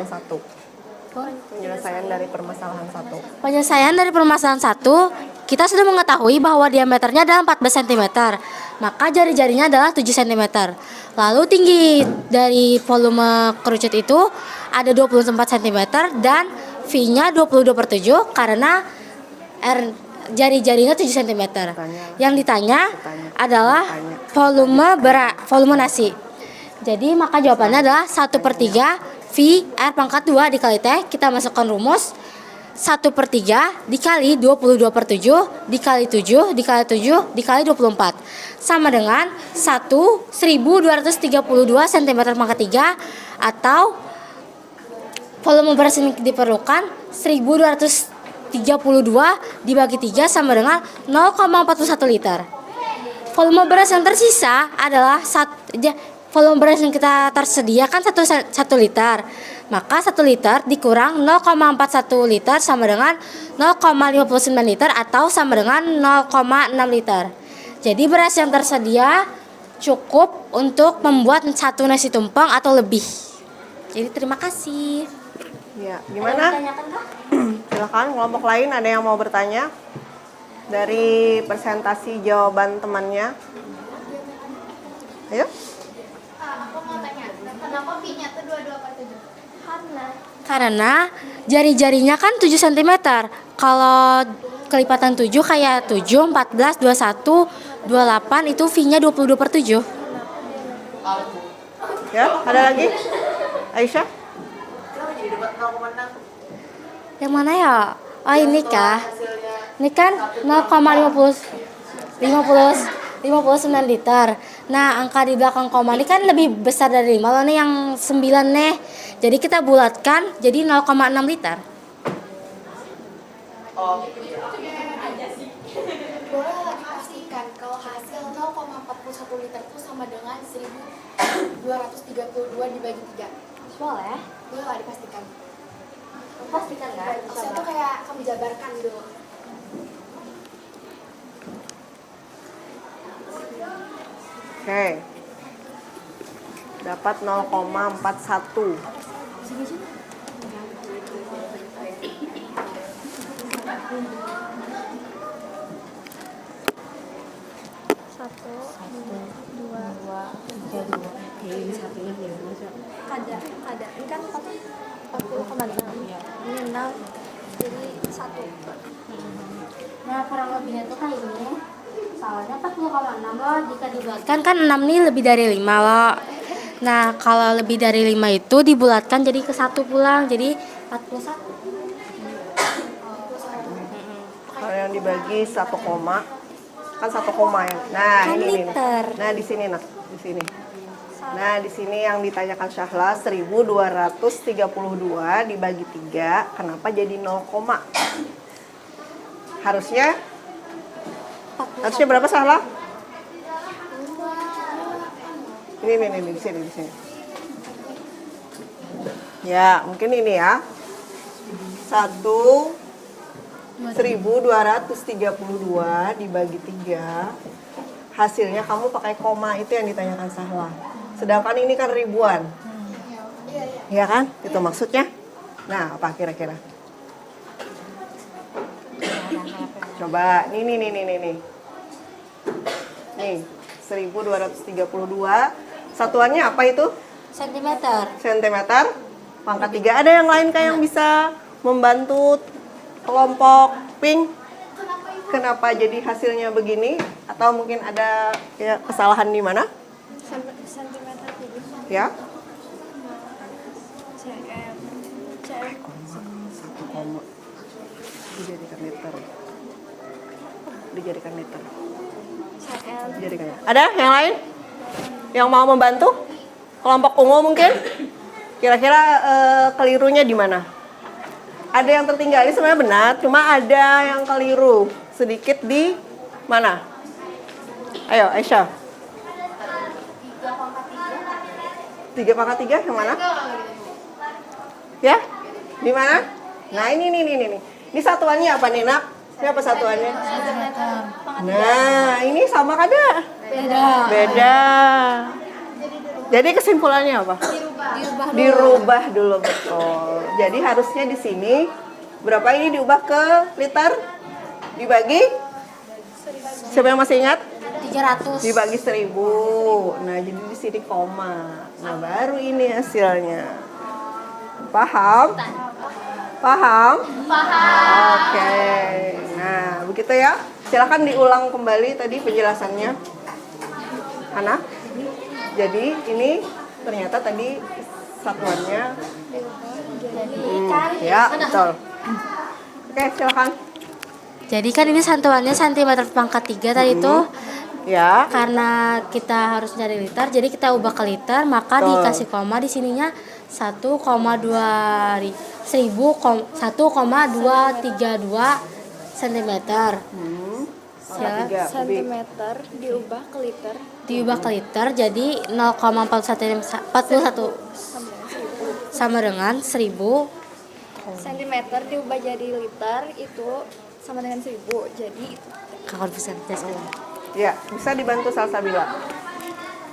Penyelesaian dari permasalahan 1. Penyelesaian dari permasalahan 1, kita sudah mengetahui bahwa diameternya adalah 14 cm. Maka jari-jarinya adalah 7 cm. Lalu tinggi dari volume kerucut itu ada 24 cm dan V-nya 22/7 karena jari-jarinya 7 cm. Yang ditanya adalah volume nasi. Jadi maka jawabannya adalah 1/3 V R pangkat 2 dikali T. Kita masukkan rumus 1/3 dikali 22/7 dikali 7 dikali 7 dikali 24 sama dengan 1232 cm pangkat 3 atau volume beras yang diperlukan 1232 dibagi 3 sama dengan 0,41 liter. Volume beras yang tersisa adalah volume beras yang kita tersediakan 1 liter. Maka 1 liter dikurang 0,41 liter sama dengan 0,59 liter atau sama dengan 0,6 liter. Jadi beras yang tersedia cukup untuk membuat 1 nasi tumpeng atau lebih. Jadi terima kasih. Ya, gimana? Silakan kelompok lain ada yang mau bertanya dari presentasi jawaban temannya. Ayo. Aku mau tanya, kenapa V-nya tuh 22/7? Karena jari-jarinya kan 7 cm. Kalau kelipatan 7 kayak 7, 14, 21, 28 itu V-nya 22/7. Ya, ada lagi? Aisyah? Yang mana ya? Oh ini kah? Ini kan 0,59 liter. Nah, angka di belakang koma ini kan lebih besar dari 5. Lalu nih yang 9 nih. Jadi kita bulatkan jadi 0,6 liter. Boleh lagi pastikan kalau hasil 0,41 liter itu sama dengan 1232 dibagi 3. Boleh. Boleh lah dipastikan. Pastikan nggak? Maksudnya tuh kayak kamu jabarkan dulu. Oke. Dapat 0,41. Ada. Ini kan 40,6. Ini 6. Jadi 1. Nah, kurang lebihnya tuh kayak gini. 1, awalnya 40,6 loh, jika dibulatkan kan 6 nih lebih dari 5 loh. Nah, kalau lebih dari 5 itu dibulatkan jadi ke 1 pulang, jadi 41. Kalau yang dibagi 1 koma, kan 1 koma ya. Nah, Kan ini. liter. Nah, di sini nak, di sini. Nah, di sini yang ditanyakan Syahla 1232 dibagi 3, kenapa jadi 0 koma? Harusnya berapa Syahla? Ini di sini. Ya, mungkin ini ya. 1232 dibagi 3. Hasilnya kamu pakai koma, itu yang ditanyakan Syahla. Sedangkan ini kan ribuan. Iya kan? Itu maksudnya. Nah, apa kira-kira? Coba, nih. Nih, 1232. Satuannya apa itu? Sentimeter. Sentimeter. Pangkat 3. Ada yang lain kah yang bisa membantu kelompok pink? Kenapa jadi hasilnya begini? Atau mungkin ada ya, kesalahan di mana? Sentimeter kubik. Ya? cm 1 koma. Dijadikan liter. Dijadikan liter. Ada yang lain? Yang mau membantu? Kelompok ungu mungkin? Kira-kira kelirunya di mana? Ada yang tertinggal, ini sebenarnya benar, cuma ada yang keliru. Sedikit di mana? Ayo, Aisyah. 3/3 yang mana? Ya? Di mana? Nah, ini. Ini satuannya apa nih, Nak? Ini apa satuannya? Nah, ini sama kada? Beda. Jadi kesimpulannya apa? Dirubah dulu, betul. Jadi harusnya di sini berapa ini diubah ke liter? Dibagi? Siapa yang masih ingat? 300. Dibagi 1000. Nah, jadi di sini koma. Nah, baru ini hasilnya. Paham? Paham? Oke. Nah, begitu ya. Silakan diulang kembali tadi penjelasannya. Hana? Jadi ini ternyata tadi satuannya. Ya, betul. Oke, silakan. Jadi kan ini satuannya sentimeter pangkat 3 tadi itu. Ya. Karena kita harus nyari liter, jadi kita ubah ke liter, maka Betul. dikasih koma di sininya 1,232 cm. Tiga, Sentimeter diubah ke liter Diubah ke liter jadi 0,41 sama dengan 1000. sentimeter diubah jadi liter itu sama dengan 1000, jadi Kakak bisa jelaskan. Ya, bisa dibantu Salsabila.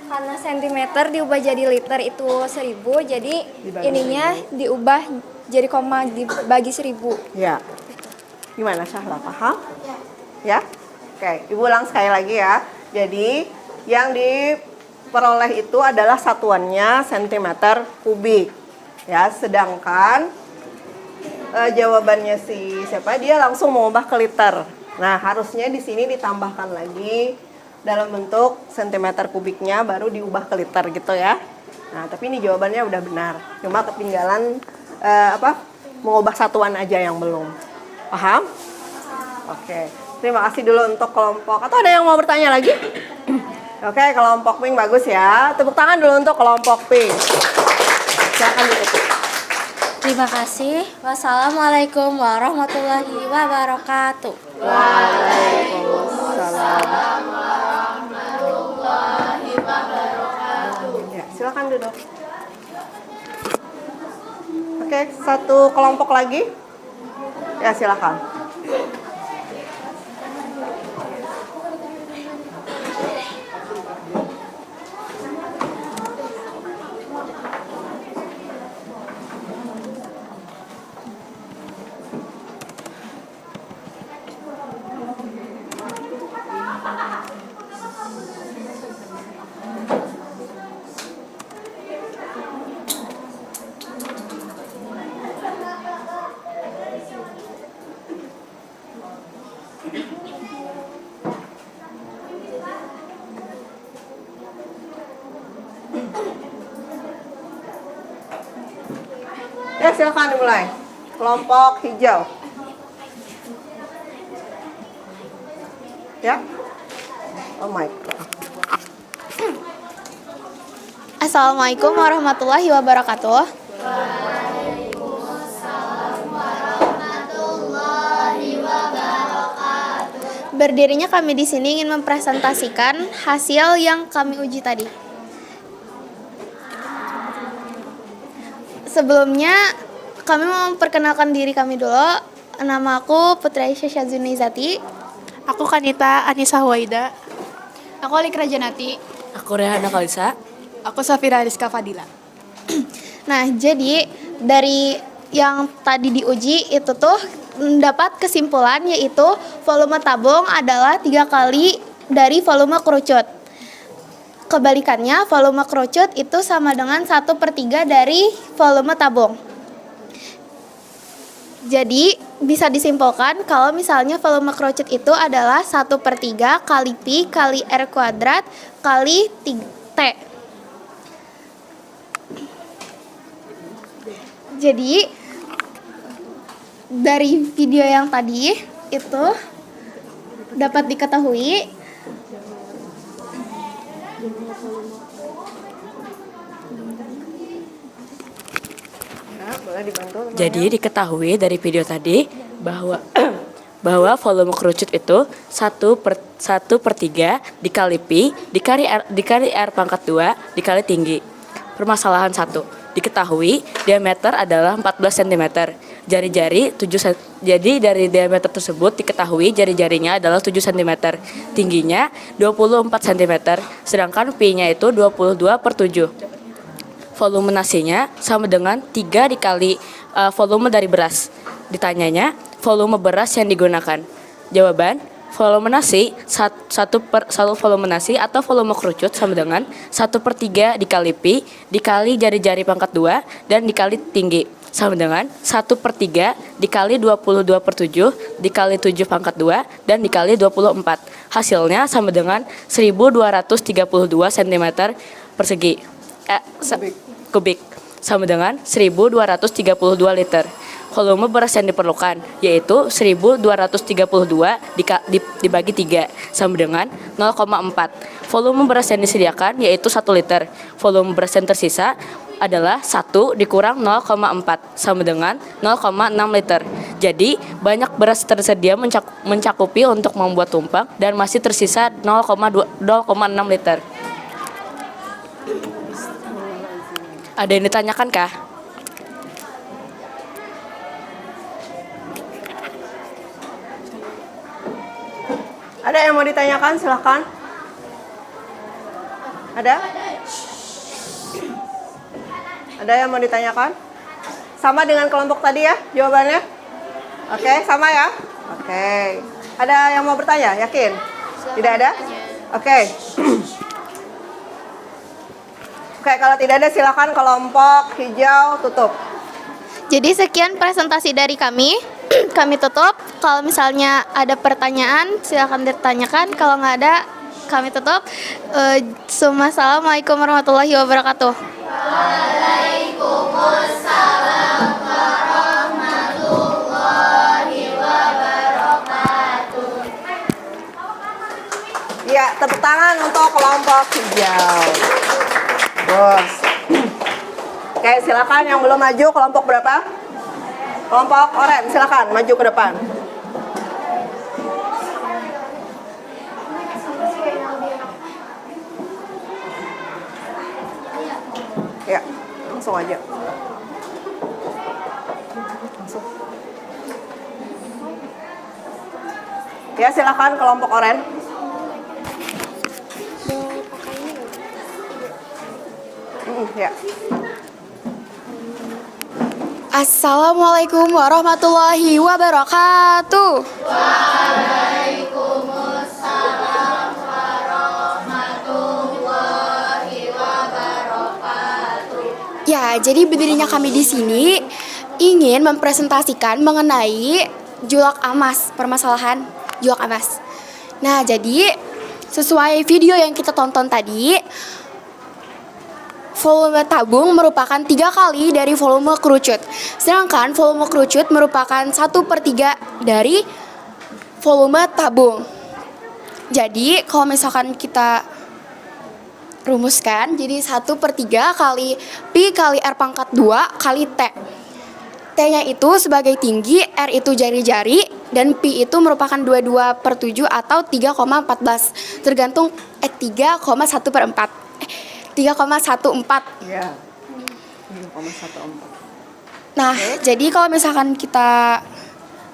karena sentimeter diubah jadi liter itu 1000, jadi Dibagi ininya diubah jadi koma dibagi 1000. Ya. Gimana Syahla, paham? Ya? Oke, Ibu ulang sekali lagi ya. Jadi, yang diperoleh itu adalah satuannya sentimeter kubik. Ya, sedangkan jawabannya si siapa? Dia langsung mengubah ke liter. Nah, harusnya di sini ditambahkan lagi dalam bentuk sentimeter kubiknya baru diubah ke liter gitu ya. Nah, tapi ini jawabannya udah benar. Cuma ketinggalan mengubah satuan aja yang belum. Paham? Oke. Terima kasih dulu untuk kelompok. Atau ada yang mau bertanya lagi? Oke, kelompok pink bagus ya. Tepuk tangan dulu untuk kelompok pink. Silakan ditutup. Terima kasih. Wassalamualaikum warahmatullahi wabarakatuh. Waalaikumsalam. Ya, silakan duduk. Oke, satu kelompok lagi. Ya, silakan. Ya, silakan dimulai. Kelompok hijau. Ya. Oh my God. Assalamualaikum warahmatullahi wabarakatuh. Berdirinya kami di sini ingin mempresentasikan hasil yang kami uji tadi. Sebelumnya kami mau memperkenalkan diri kami dulu. Nama aku Putri Aisyah Syazunizati. Aku Kanita Anissa Huwaida. Aku Alik Rajanati. Aku Rehana Kalisa. Aku Safira Rizka Fadila. Nah, jadi dari yang tadi diuji itu tuh mendapat kesimpulan yaitu volume tabung adalah 3 kali dari volume kerucut. Kebalikannya, volume kerucut itu sama dengan 1/3 dari volume tabung. Jadi bisa disimpulkan kalau misalnya volume kerucut itu adalah 1/3 kali Pi kali R kuadrat kali T. Jadi dari video yang tadi itu dapat diketahui Ya, boleh dibantu. Jadi diketahui dari video tadi bahwa bahwa volume kerucut itu 1/3 dikali Pi dikali R pangkat 2 dikali tinggi. Permasalahan 1. Diketahui diameter adalah 14 cm. Jari-jari 7 cm. Jadi dari diameter tersebut diketahui jari-jarinya adalah 7 cm. Tingginya 24 cm. Sedangkan Pi-nya itu 22/7. Volume nasinya sama dengan 3 dikali volume dari beras. Ditanyanya volume beras yang digunakan. Jawaban, volume nasi satu volume nasi atau volume kerucut sama dengan 1/3 dikali Pi dikali jari-jari pangkat 2 dan dikali tinggi sama dengan 1/3 dikali 22/7 dikali 7 pangkat 2 dan dikali 24. Hasilnya sama dengan 1232 cm persegi kubik sama dengan 1232 liter. Volume beras yang diperlukan yaitu 1232 dibagi 3 sama dengan 0,4. Volume beras yang disediakan yaitu 1 liter. Volume beras yang tersisa adalah 1 dikurang 0,4 sama dengan 0,6 liter. Jadi banyak beras tersedia mencakupi untuk membuat tumpeng dan masih tersisa 0,6 liter. Ada yang ditanyakan kah? Ada yang mau ditanyakan? Silahkan. Ada? Ada yang mau ditanyakan? Sama dengan kelompok tadi ya jawabannya? Oke, sama ya? Oke. Ada yang mau bertanya? Yakin? Tidak ada? Oke. Oke, kalau tidak ada silakan kelompok hijau tutup. Jadi sekian presentasi dari kami. Kami tutup. Kalau misalnya ada pertanyaan silakan ditanyakan. Kalau nggak ada kami tutup. Assalamualaikum warahmatullahi wabarakatuh. Waalaikumsalam warahmatullahi wabarakatuh. Ya, tepuk tangan untuk kelompok hijau. Bos. Oke, silakan yang belum maju kelompok berapa? Kelompok oranye, silakan maju ke depan. Ya, langsung aja. Langsung. Ya, silakan kelompok oranye. Ya. Assalamualaikum warahmatullahi wabarakatuh. Waalaikumsalam warahmatullahi wabarakatuh. Ya, jadi berdirinya kami di sini ingin mempresentasikan mengenai julak amas, permasalahan julak amas. Nah, jadi sesuai video yang kita tonton tadi, volume tabung merupakan 3 kali dari volume kerucut. Sedangkan volume kerucut merupakan 1/3 dari volume tabung. Jadi kalau misalkan kita rumuskan, jadi 1/3 kali Pi kali R pangkat 2 kali T. T-nya itu sebagai tinggi, R itu jari-jari, dan Pi itu merupakan 22/7 atau 3,14. Tergantung 3,14. 3,14. Ya. 3,14. Nah, jadi kalau misalkan kita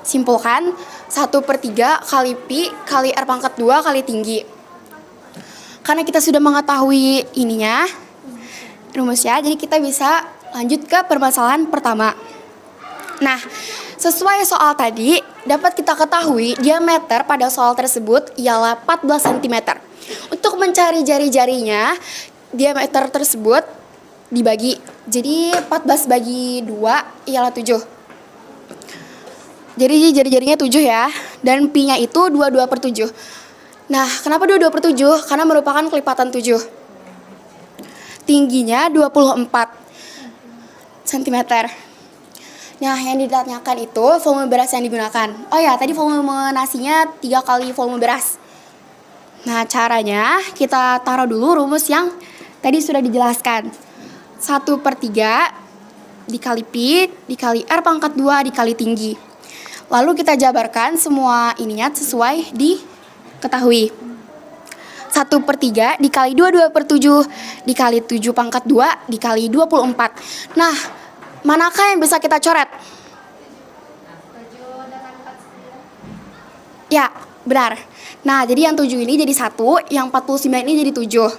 simpulkan 1/3 kali Pi kali R pangkat 2 kali tinggi. Karena kita sudah mengetahui ininya, rumusnya, jadi kita bisa lanjut ke permasalahan pertama. Nah, sesuai soal tadi, dapat kita ketahui diameter pada soal tersebut ialah 14 cm. Untuk mencari jari-jarinya, diameter tersebut dibagi. Jadi 14 bagi 2 ialah 7. Jadi jari-jarinya 7 ya, dan Pi-nya itu 22/7. Nah, kenapa 22/7? Karena merupakan kelipatan 7. Tingginya 24 cm. Nah, yang ditanyakan itu volume beras yang digunakan. Oh ya, tadi volume nasinya 3 kali volume beras. Nah, caranya kita taruh dulu rumus yang tadi sudah dijelaskan. 1/3 dikali Pi dikali R pangkat 2 dikali tinggi. Lalu kita jabarkan semua ininya sesuai diketahui. 1/3 dikali 22/7 dikali 7 pangkat 2 dikali 24. Nah, manakah yang bisa kita coret? Ya, benar. Nah, jadi yang 7 ini jadi 1, yang 49 ini jadi 7.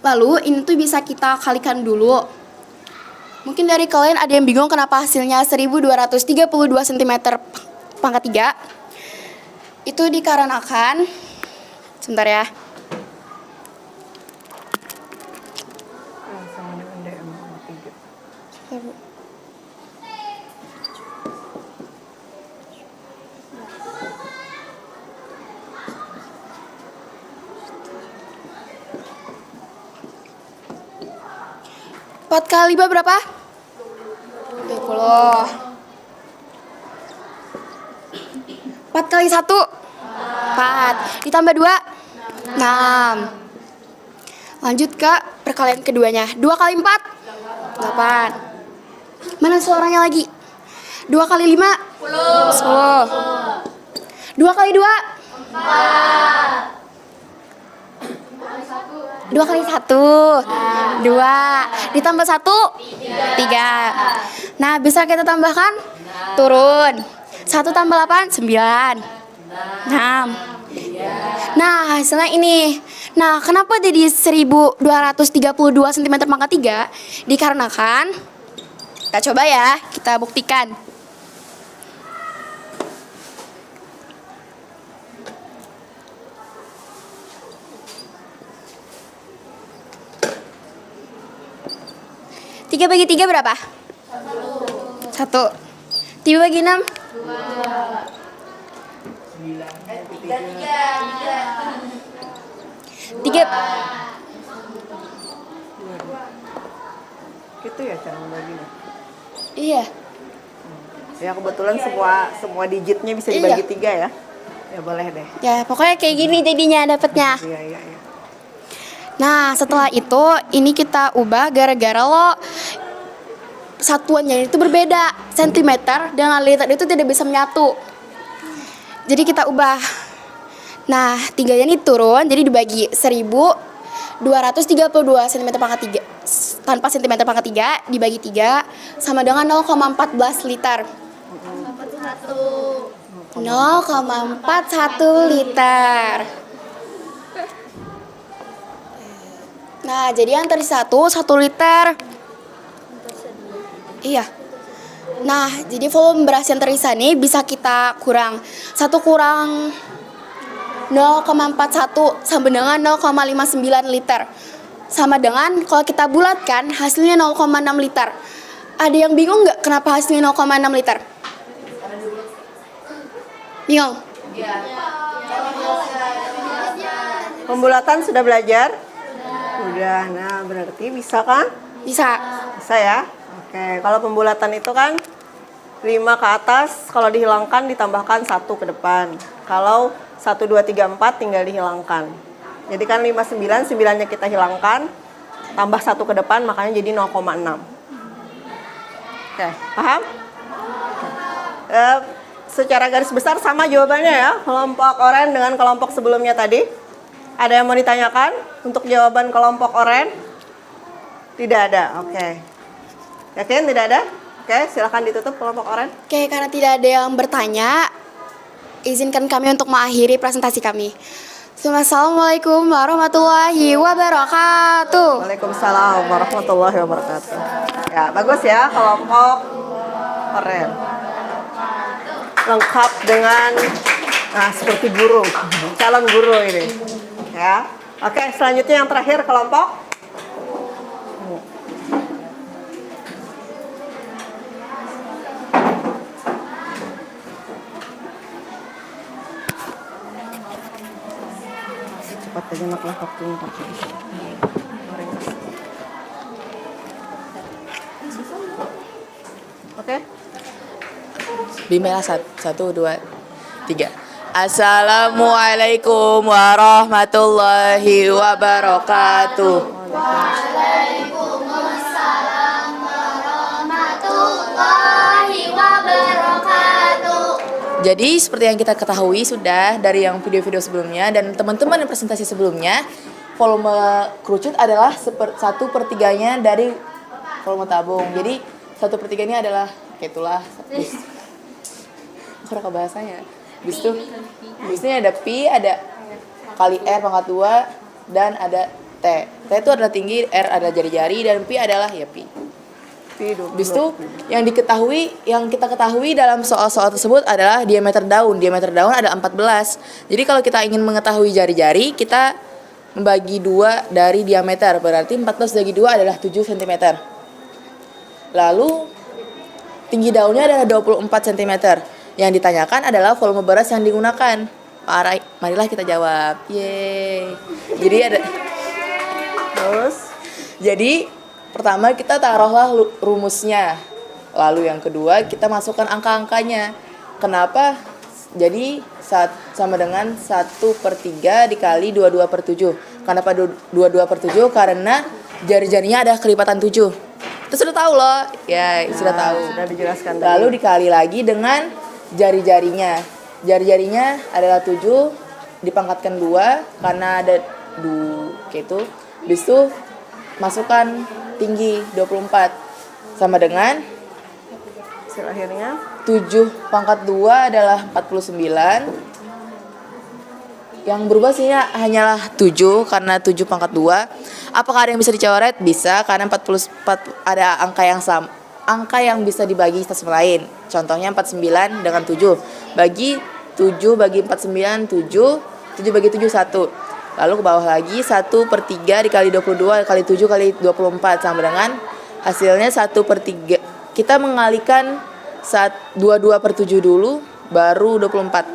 Lalu ini tuh bisa kita kalikan dulu. Mungkin dari kalian ada yang bingung kenapa hasilnya 1232 cm pangkat 3. Itu dikarenakan, sebentar ya. Empat kali 5 berapa? 20. 4 kali 1? 4. Ditambah 2? 6. Lanjut ke perkalian keduanya. 2 kali 4? 8. Mana suaranya lagi? 2 kali 5? 10. 2 kali 2? 4. 2 kali 1? 2. Ditambah 1? 3. Nah, bisa kita tambahkan? Turun. 1 tambah 8? 9. 6. Nah, hasilnya ini. Nah, kenapa jadi 1232 cm pangkat 3? Dikarenakan, kita coba ya, kita buktikan. Tiga bagi 3 berapa? 1. 3 bagi 6? 3. Gitu ya cara membaginya. Iya. Ya kebetulan semua digitnya bisa Iya. dibagi 3 ya. Ya boleh deh. Ya, pokoknya kayak gini jadinya dapatnya. Iya, iya, iya. Nah, setelah itu ini kita ubah gara-gara lo satuannya itu berbeda. Sentimeter dengan liter itu tidak bisa menyatu. Jadi kita ubah. Nah, 3-nya ini turun jadi dibagi 1232 cm pangkat 3 tanpa cm pangkat 3 dibagi 3 sama dengan 0,14 liter. 0,41 liter. Nah, jadi yang tersisa 1 liter. Iya. Nah, jadi volume beras yang tersisa nih bisa kita kurang. 1 kurang 0,41 sama dengan 0,59 liter. Sama dengan kalau kita bulatkan hasilnya 0,6 liter. Ada yang bingung nggak kenapa hasilnya 0,6 liter? Bingung? Pembulatan sudah belajar? Udah, nah berarti bisa kan? Bisa. Bisa ya? Oke, kalau pembulatan itu kan 5 ke atas, kalau dihilangkan ditambahkan 1 ke depan. Kalau 1, 2, 3, 4 tinggal dihilangkan. Jadi kan 5, 9, 9-nya kita hilangkan, tambah 1 ke depan, makanya jadi 0,6. Oke, paham? Secara garis besar sama jawabannya ya, kelompok oranye dengan kelompok sebelumnya tadi. Ada yang mau ditanyakan untuk jawaban kelompok oranye? Tidak ada, oke. Yakin tidak ada? Oke, silakan ditutup kelompok oranye. Oke, karena tidak ada yang bertanya, izinkan kami untuk mengakhiri presentasi kami. Assalamualaikum warahmatullahi wabarakatuh. Waalaikumsalam warahmatullahi wabarakatuh. Ya, bagus ya kelompok oranye. Lengkap dengan seperti guru, calon guru ini. Ya. Oke, selanjutnya yang terakhir kelompok cepat aja nak waktunya pakai. Oke. Bismillah, 1, 2, 3. Assalamualaikum warahmatullahi wabarakatuh. Warahmatullahi wabarakatuh. Jadi seperti yang kita ketahui sudah dari yang video-video sebelumnya dan teman-teman yang presentasi sebelumnya, volume kerucut adalah 1/3-nya dari volume tabung. Jadi 1/3-nya adalah itulah. Kurang ke bahasanya. Bis itu ada pi, ada kali R pangkat 2 dan ada T. T itu adalah tinggi, R adalah jari-jari dan pi adalah ya pi. Bis itu yang kita ketahui dalam soal-soal tersebut adalah diameter daun. Diameter daun ada 14. Jadi kalau kita ingin mengetahui jari-jari, kita membagi 2 dari diameter. Berarti 14 bagi 2 adalah 7 cm. Lalu tinggi daunnya adalah 24 cm. Yang ditanyakan adalah volume beras yang digunakan. Marilah kita jawab. Yeay. Jadi pertama kita taruhlah rumusnya. Lalu yang kedua kita masukkan angka-angkanya. Kenapa? Jadi sama dengan 1/3 dikali 22/7. Kenapa 22/7? Karena jari-jarinya ada kelipatan 7. Itu sudah tahu loh. Ya, sudah tahu. Sudah dijelaskan tadi. Lalu dikali lagi dengan jari-jarinya. Jari-jarinya adalah 7 dipangkatkan 2 karena ada kayak itu. Habis itu masukkan tinggi 24 sama dengan hasil akhirnya 7 pangkat 2 adalah 49. Yang berubah sih hanyalah 7 karena 7 pangkat 2. Apakah ada yang bisa dicoret? Bisa, karena 44 ada angka yang sama. Angka yang bisa dibagi satu sama lain. Contohnya 49 dengan 7. Bagi 7 bagi 49 7. 7 bagi 7 1. Lalu ke bawah lagi 1/3 dikali 22 kali 7 kali 24 sama dengan hasilnya 1/3. Kita mengalihkan 22/7 dulu baru 24.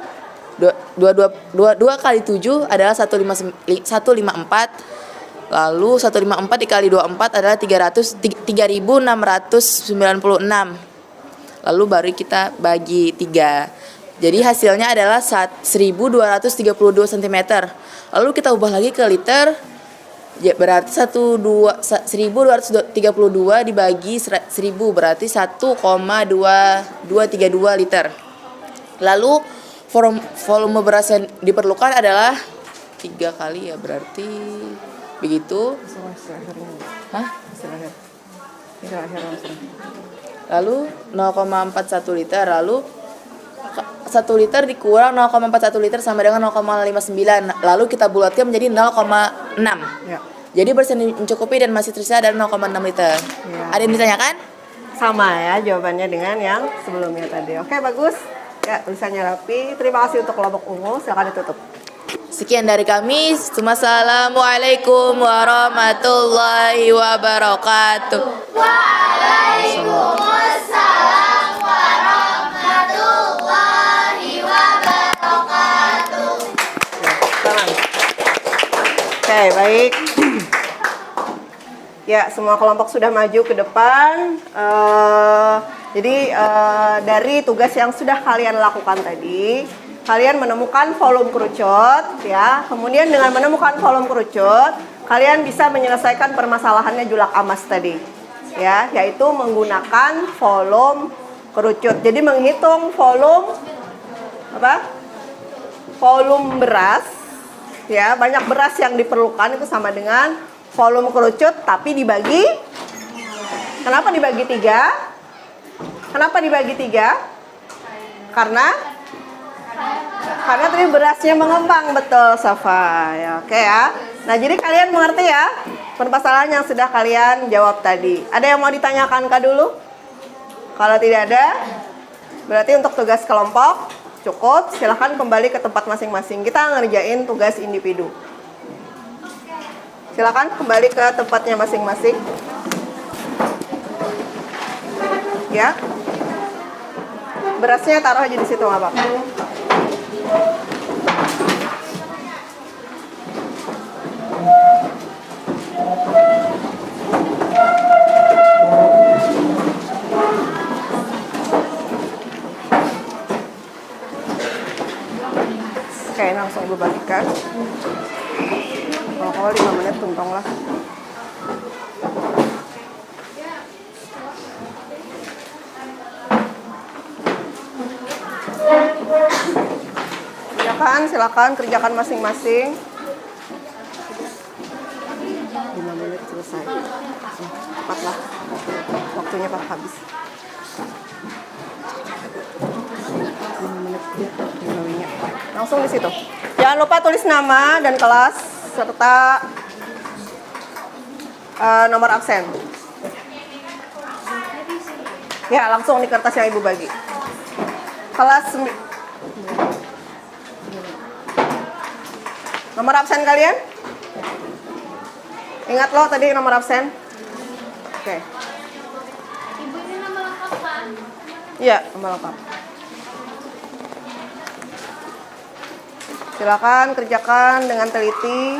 2 kali 7 adalah 154. Lalu 154 dikali 24 adalah 3696. Lalu baru kita bagi 3. Jadi hasilnya adalah 1232 cm. Lalu kita ubah lagi ke liter. Ya, berarti 1232 dibagi 1000 berarti 1,2232 liter. Lalu volume beras yang diperlukan adalah 3 kali ya, berarti begitu. Hah? Lalu 0,41 liter. Lalu 1 liter dikurang 0,41 liter sama dengan 0,59. Lalu kita bulatkan menjadi 0,6. ya. Jadi beras yang mencukupi dan masih tersisa adalah 0,6 liter. Ya. Ada yang ditanyakan? Sama ya jawabannya dengan yang sebelumnya tadi. Oke, bagus. Ya, tulisannya rapi. Terima kasih untuk kelompok ungu. Silakan ditutup. Sekian dari kami. Assalamualaikum warahmatullahi wabarakatuh. Waalaikumsalam warahmatullahi wabarakatuh. Tangan. Oke, baik. Ya, semua kelompok sudah maju ke depan. Dari tugas yang sudah kalian lakukan tadi, kalian menemukan volume kerucut, ya. Kemudian dengan menemukan volume kerucut, kalian bisa menyelesaikan permasalahannya Julak Amas tadi, ya, yaitu menggunakan volume kerucut. Jadi menghitung volume volume beras, ya, banyak beras yang diperlukan itu sama dengan volume kerucut, tapi dibagi. Kenapa dibagi 3? Kenapa dibagi 3? Karena tadi berasnya mengembang, betul, Safa. Ya, oke ya. Nah, jadi kalian mengerti ya permasalahan yang sudah kalian jawab tadi. Ada yang mau ditanyakan Kak dulu? Kalau tidak ada, berarti untuk tugas kelompok cukup. Silahkan kembali ke tempat masing-masing. Kita ngerjain tugas individu. Silakan kembali ke tempatnya masing-masing. Ya. Berasnya taruh aja di situ nggak apa-apa. Oke, langsung Ibu bagikan. Kalau 5 menit tuntong lah. Silakan kerjakan masing-masing. 5 menit selesai. Cepat lah. Waktunya Pak habis. 5 menit ya, 5 minyak. Langsung di situ. Jangan lupa tulis nama dan kelas serta nomor absen. Ya, langsung di kertas yang Ibu bagi. Kelas nomor absen kalian? Ingat loh tadi nomor absen? Oke. Ibu ini nama lengkap kan? Iya, nama lengkap. Silakan kerjakan dengan teliti.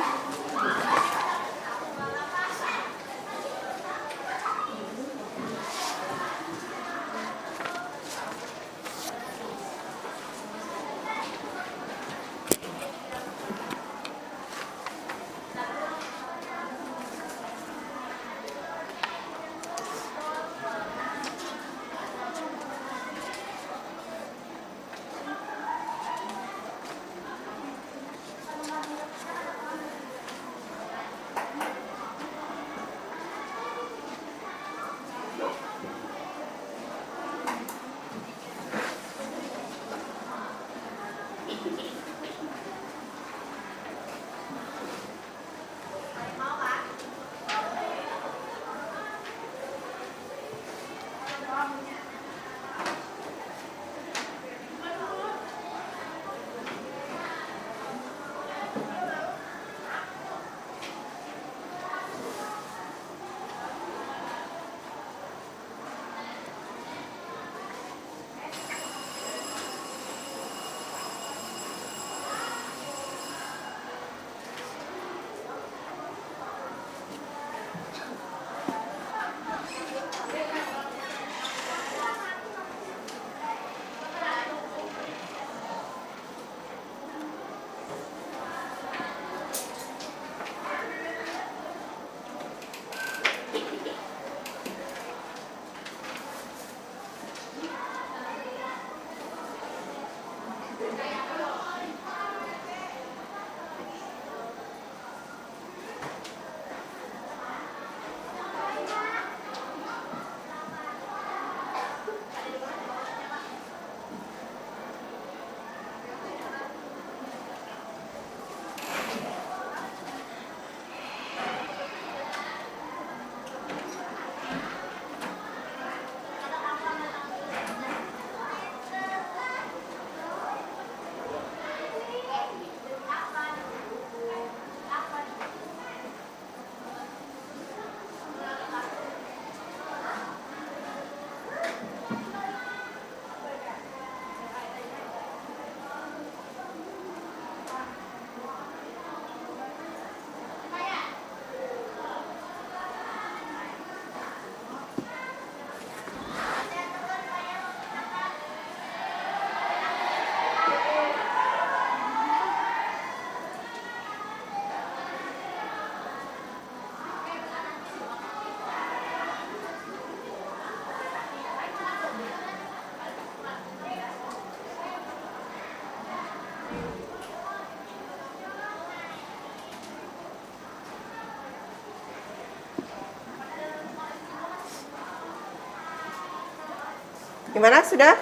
Gimana, sudah?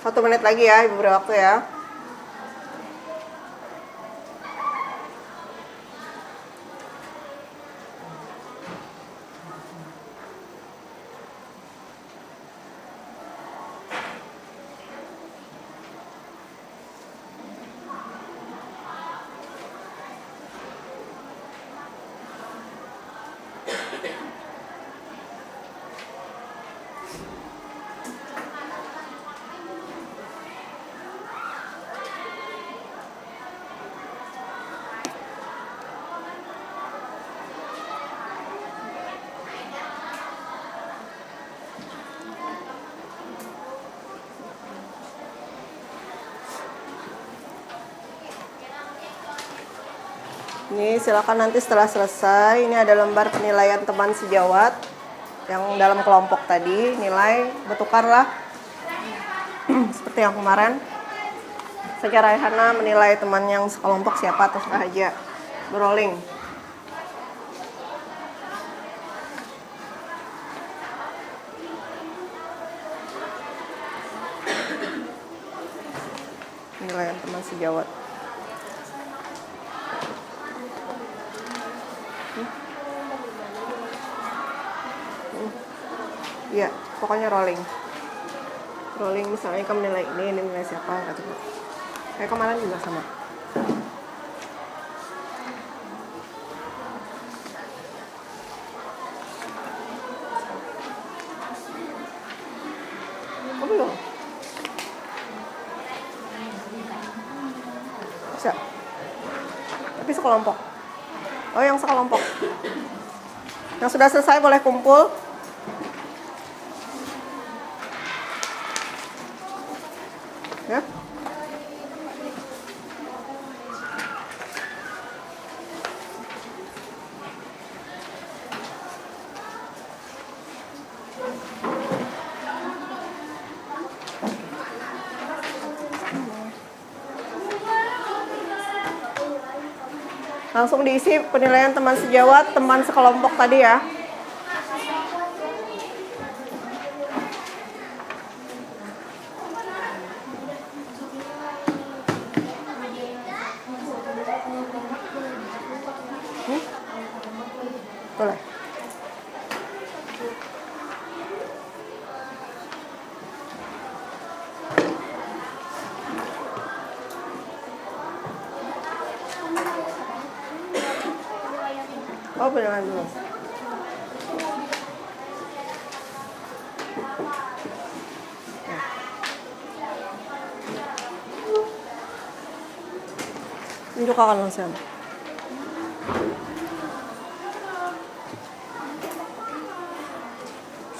1 menit lagi ya, Ibu beri waktu ya. Ini silakan nanti setelah selesai, ini ada lembar penilaian teman sejawat yang dalam kelompok tadi, nilai bertukarlah seperti yang kemarin. Secara Raihana menilai teman yang sekelompok siapa atau saja. Berolling. Penilaian teman sejawat. Iya, pokoknya rolling. Rolling misalnya kamu nilai ini nilai siapa, gitu. Kayak kemarin juga sama. Oh, belum? Bisa. Tapi sekelompok. Oh, yang sekelompok. Yang sudah selesai boleh kumpul. Ya. Langsung diisi penilaian teman sejawat, teman sekelompok tadi ya. Boleh. Oh, penilaian dulu. Tunjukkan langsung.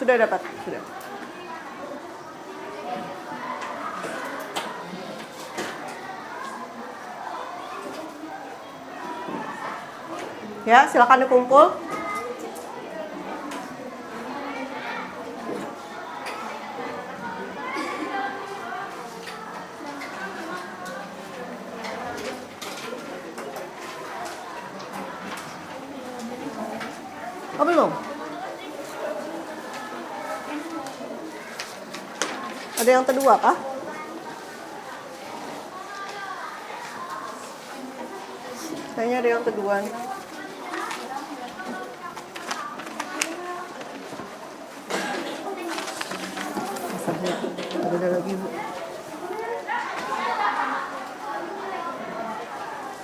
Sudah dapat, sudah. Ya, silakan dikumpul. Oh, belum? Ada yang kedua kah? Kayaknya ada yang kedua nih. Ada lagi, Bu.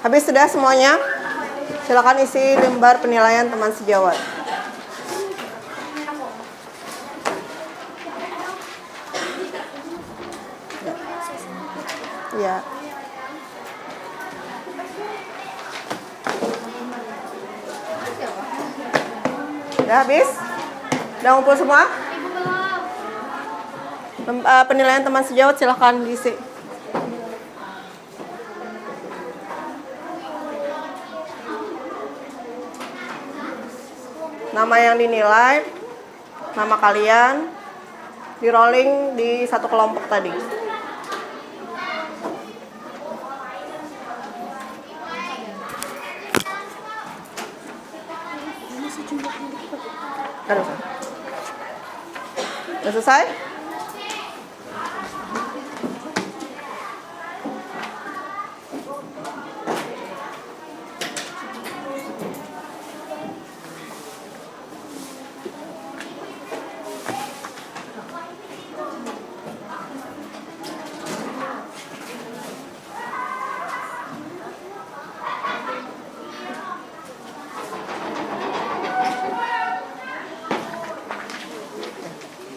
Habis sudah semuanya? Silakan isi lembar penilaian teman sejawat. Ya. Udah habis? Udah ngumpul semua? Penilaian teman sejawat silahkan diisi. Nama yang dinilai, nama kalian, di rolling di satu kelompok tadi. Aduh. Udah selesai?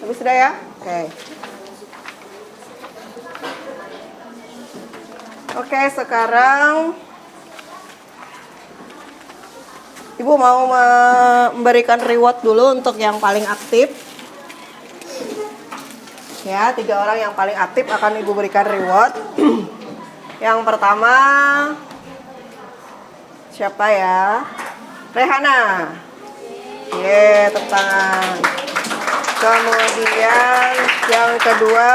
Tapi sudah ya? Oke. Oke, sekarang Ibu mau memberikan reward dulu untuk yang paling aktif. Ya, 3 orang yang paling aktif akan Ibu berikan reward. Yang pertama, siapa ya? Rehana. Ye, tepuk tangan. Kemudian yang kedua,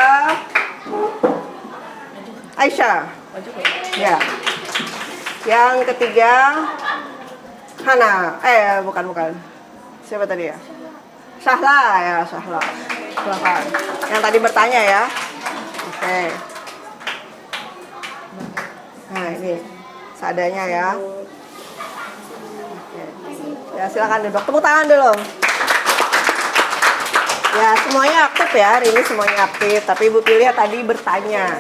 Aisyah. Ya. Yang ketiga, Hana. Bukan. Siapa tadi ya? Syahla ya, Syahla. Silakan. Yang tadi bertanya ya. Oke. Nah, ini seadanya ya. Oke. Ya, silakan duduk. Tepuk tangan dulu. Ya, semuanya aktif ya. Hari ini semuanya aktif, tapi Ibu pilih yang tadi bertanya.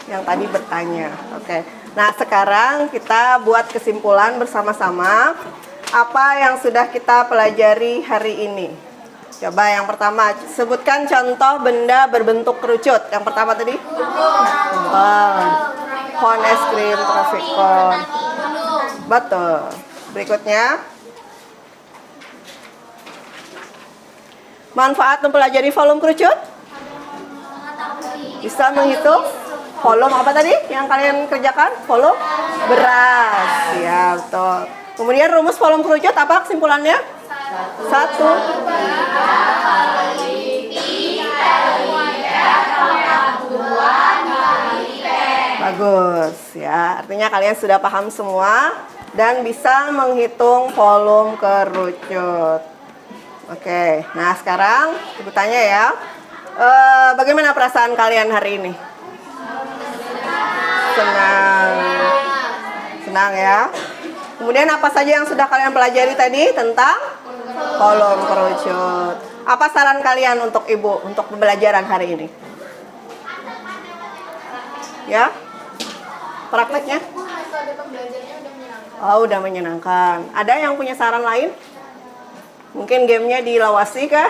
Yang tadi bertanya. Oke. Nah, sekarang kita buat kesimpulan bersama-sama apa yang sudah kita pelajari hari ini. Coba yang pertama, sebutkan contoh benda berbentuk kerucut. Yang pertama tadi? Kon es krim, traffic cone. Betul. Berikutnya, manfaat mempelajari volume kerucut? Bisa menghitung volume apa tadi yang kalian kerjakan? Volume beras. Ya, betul. Kemudian rumus volume kerucut apa kesimpulannya? 1. Bagus ya. Artinya kalian sudah paham semua dan bisa menghitung volume kerucut. Oke, nah sekarang Ibu tanya ya, bagaimana perasaan kalian hari ini? Senang ya. Kemudian apa saja yang sudah kalian pelajari tadi tentang volume kerucut? Apa saran kalian untuk Ibu untuk pembelajaran hari ini? Ya, prakteknya? Oh, udah menyenangkan. Ada yang punya saran lain? Mungkin gamenya dilawasi kah?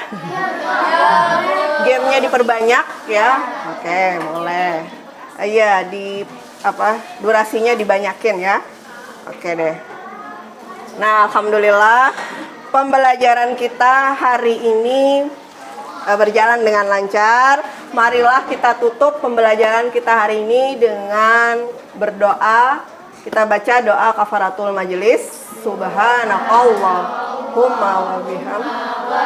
Gamenya diperbanyak ya? Oke, boleh. Iya, durasinya dibanyakin ya. Oke deh. Nah, alhamdulillah pembelajaran kita hari ini berjalan dengan lancar. Marilah kita tutup pembelajaran kita hari ini dengan berdoa. Kita baca doa kafaratul majelis. Subhanakallahumma wa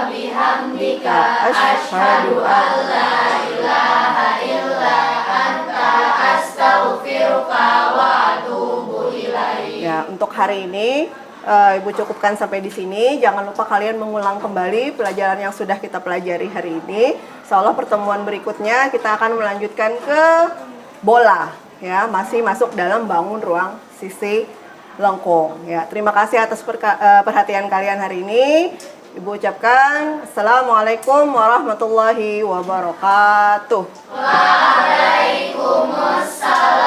bihamdika asyhadu an la ilaha illa anta astaghfiruka wa atubu ilaik. Ya, untuk hari ini Ibu cukupkan sampai di sini. Jangan lupa kalian mengulang kembali pelajaran yang sudah kita pelajari hari ini. Insyaallah pertemuan berikutnya kita akan melanjutkan ke bola. Ya, masih masuk dalam bangun ruang sisi lengkung. Ya, terima kasih atas perhatian kalian hari ini. Ibu ucapkan Assalamualaikum warahmatullahi wabarakatuh. Waalaikumsalam.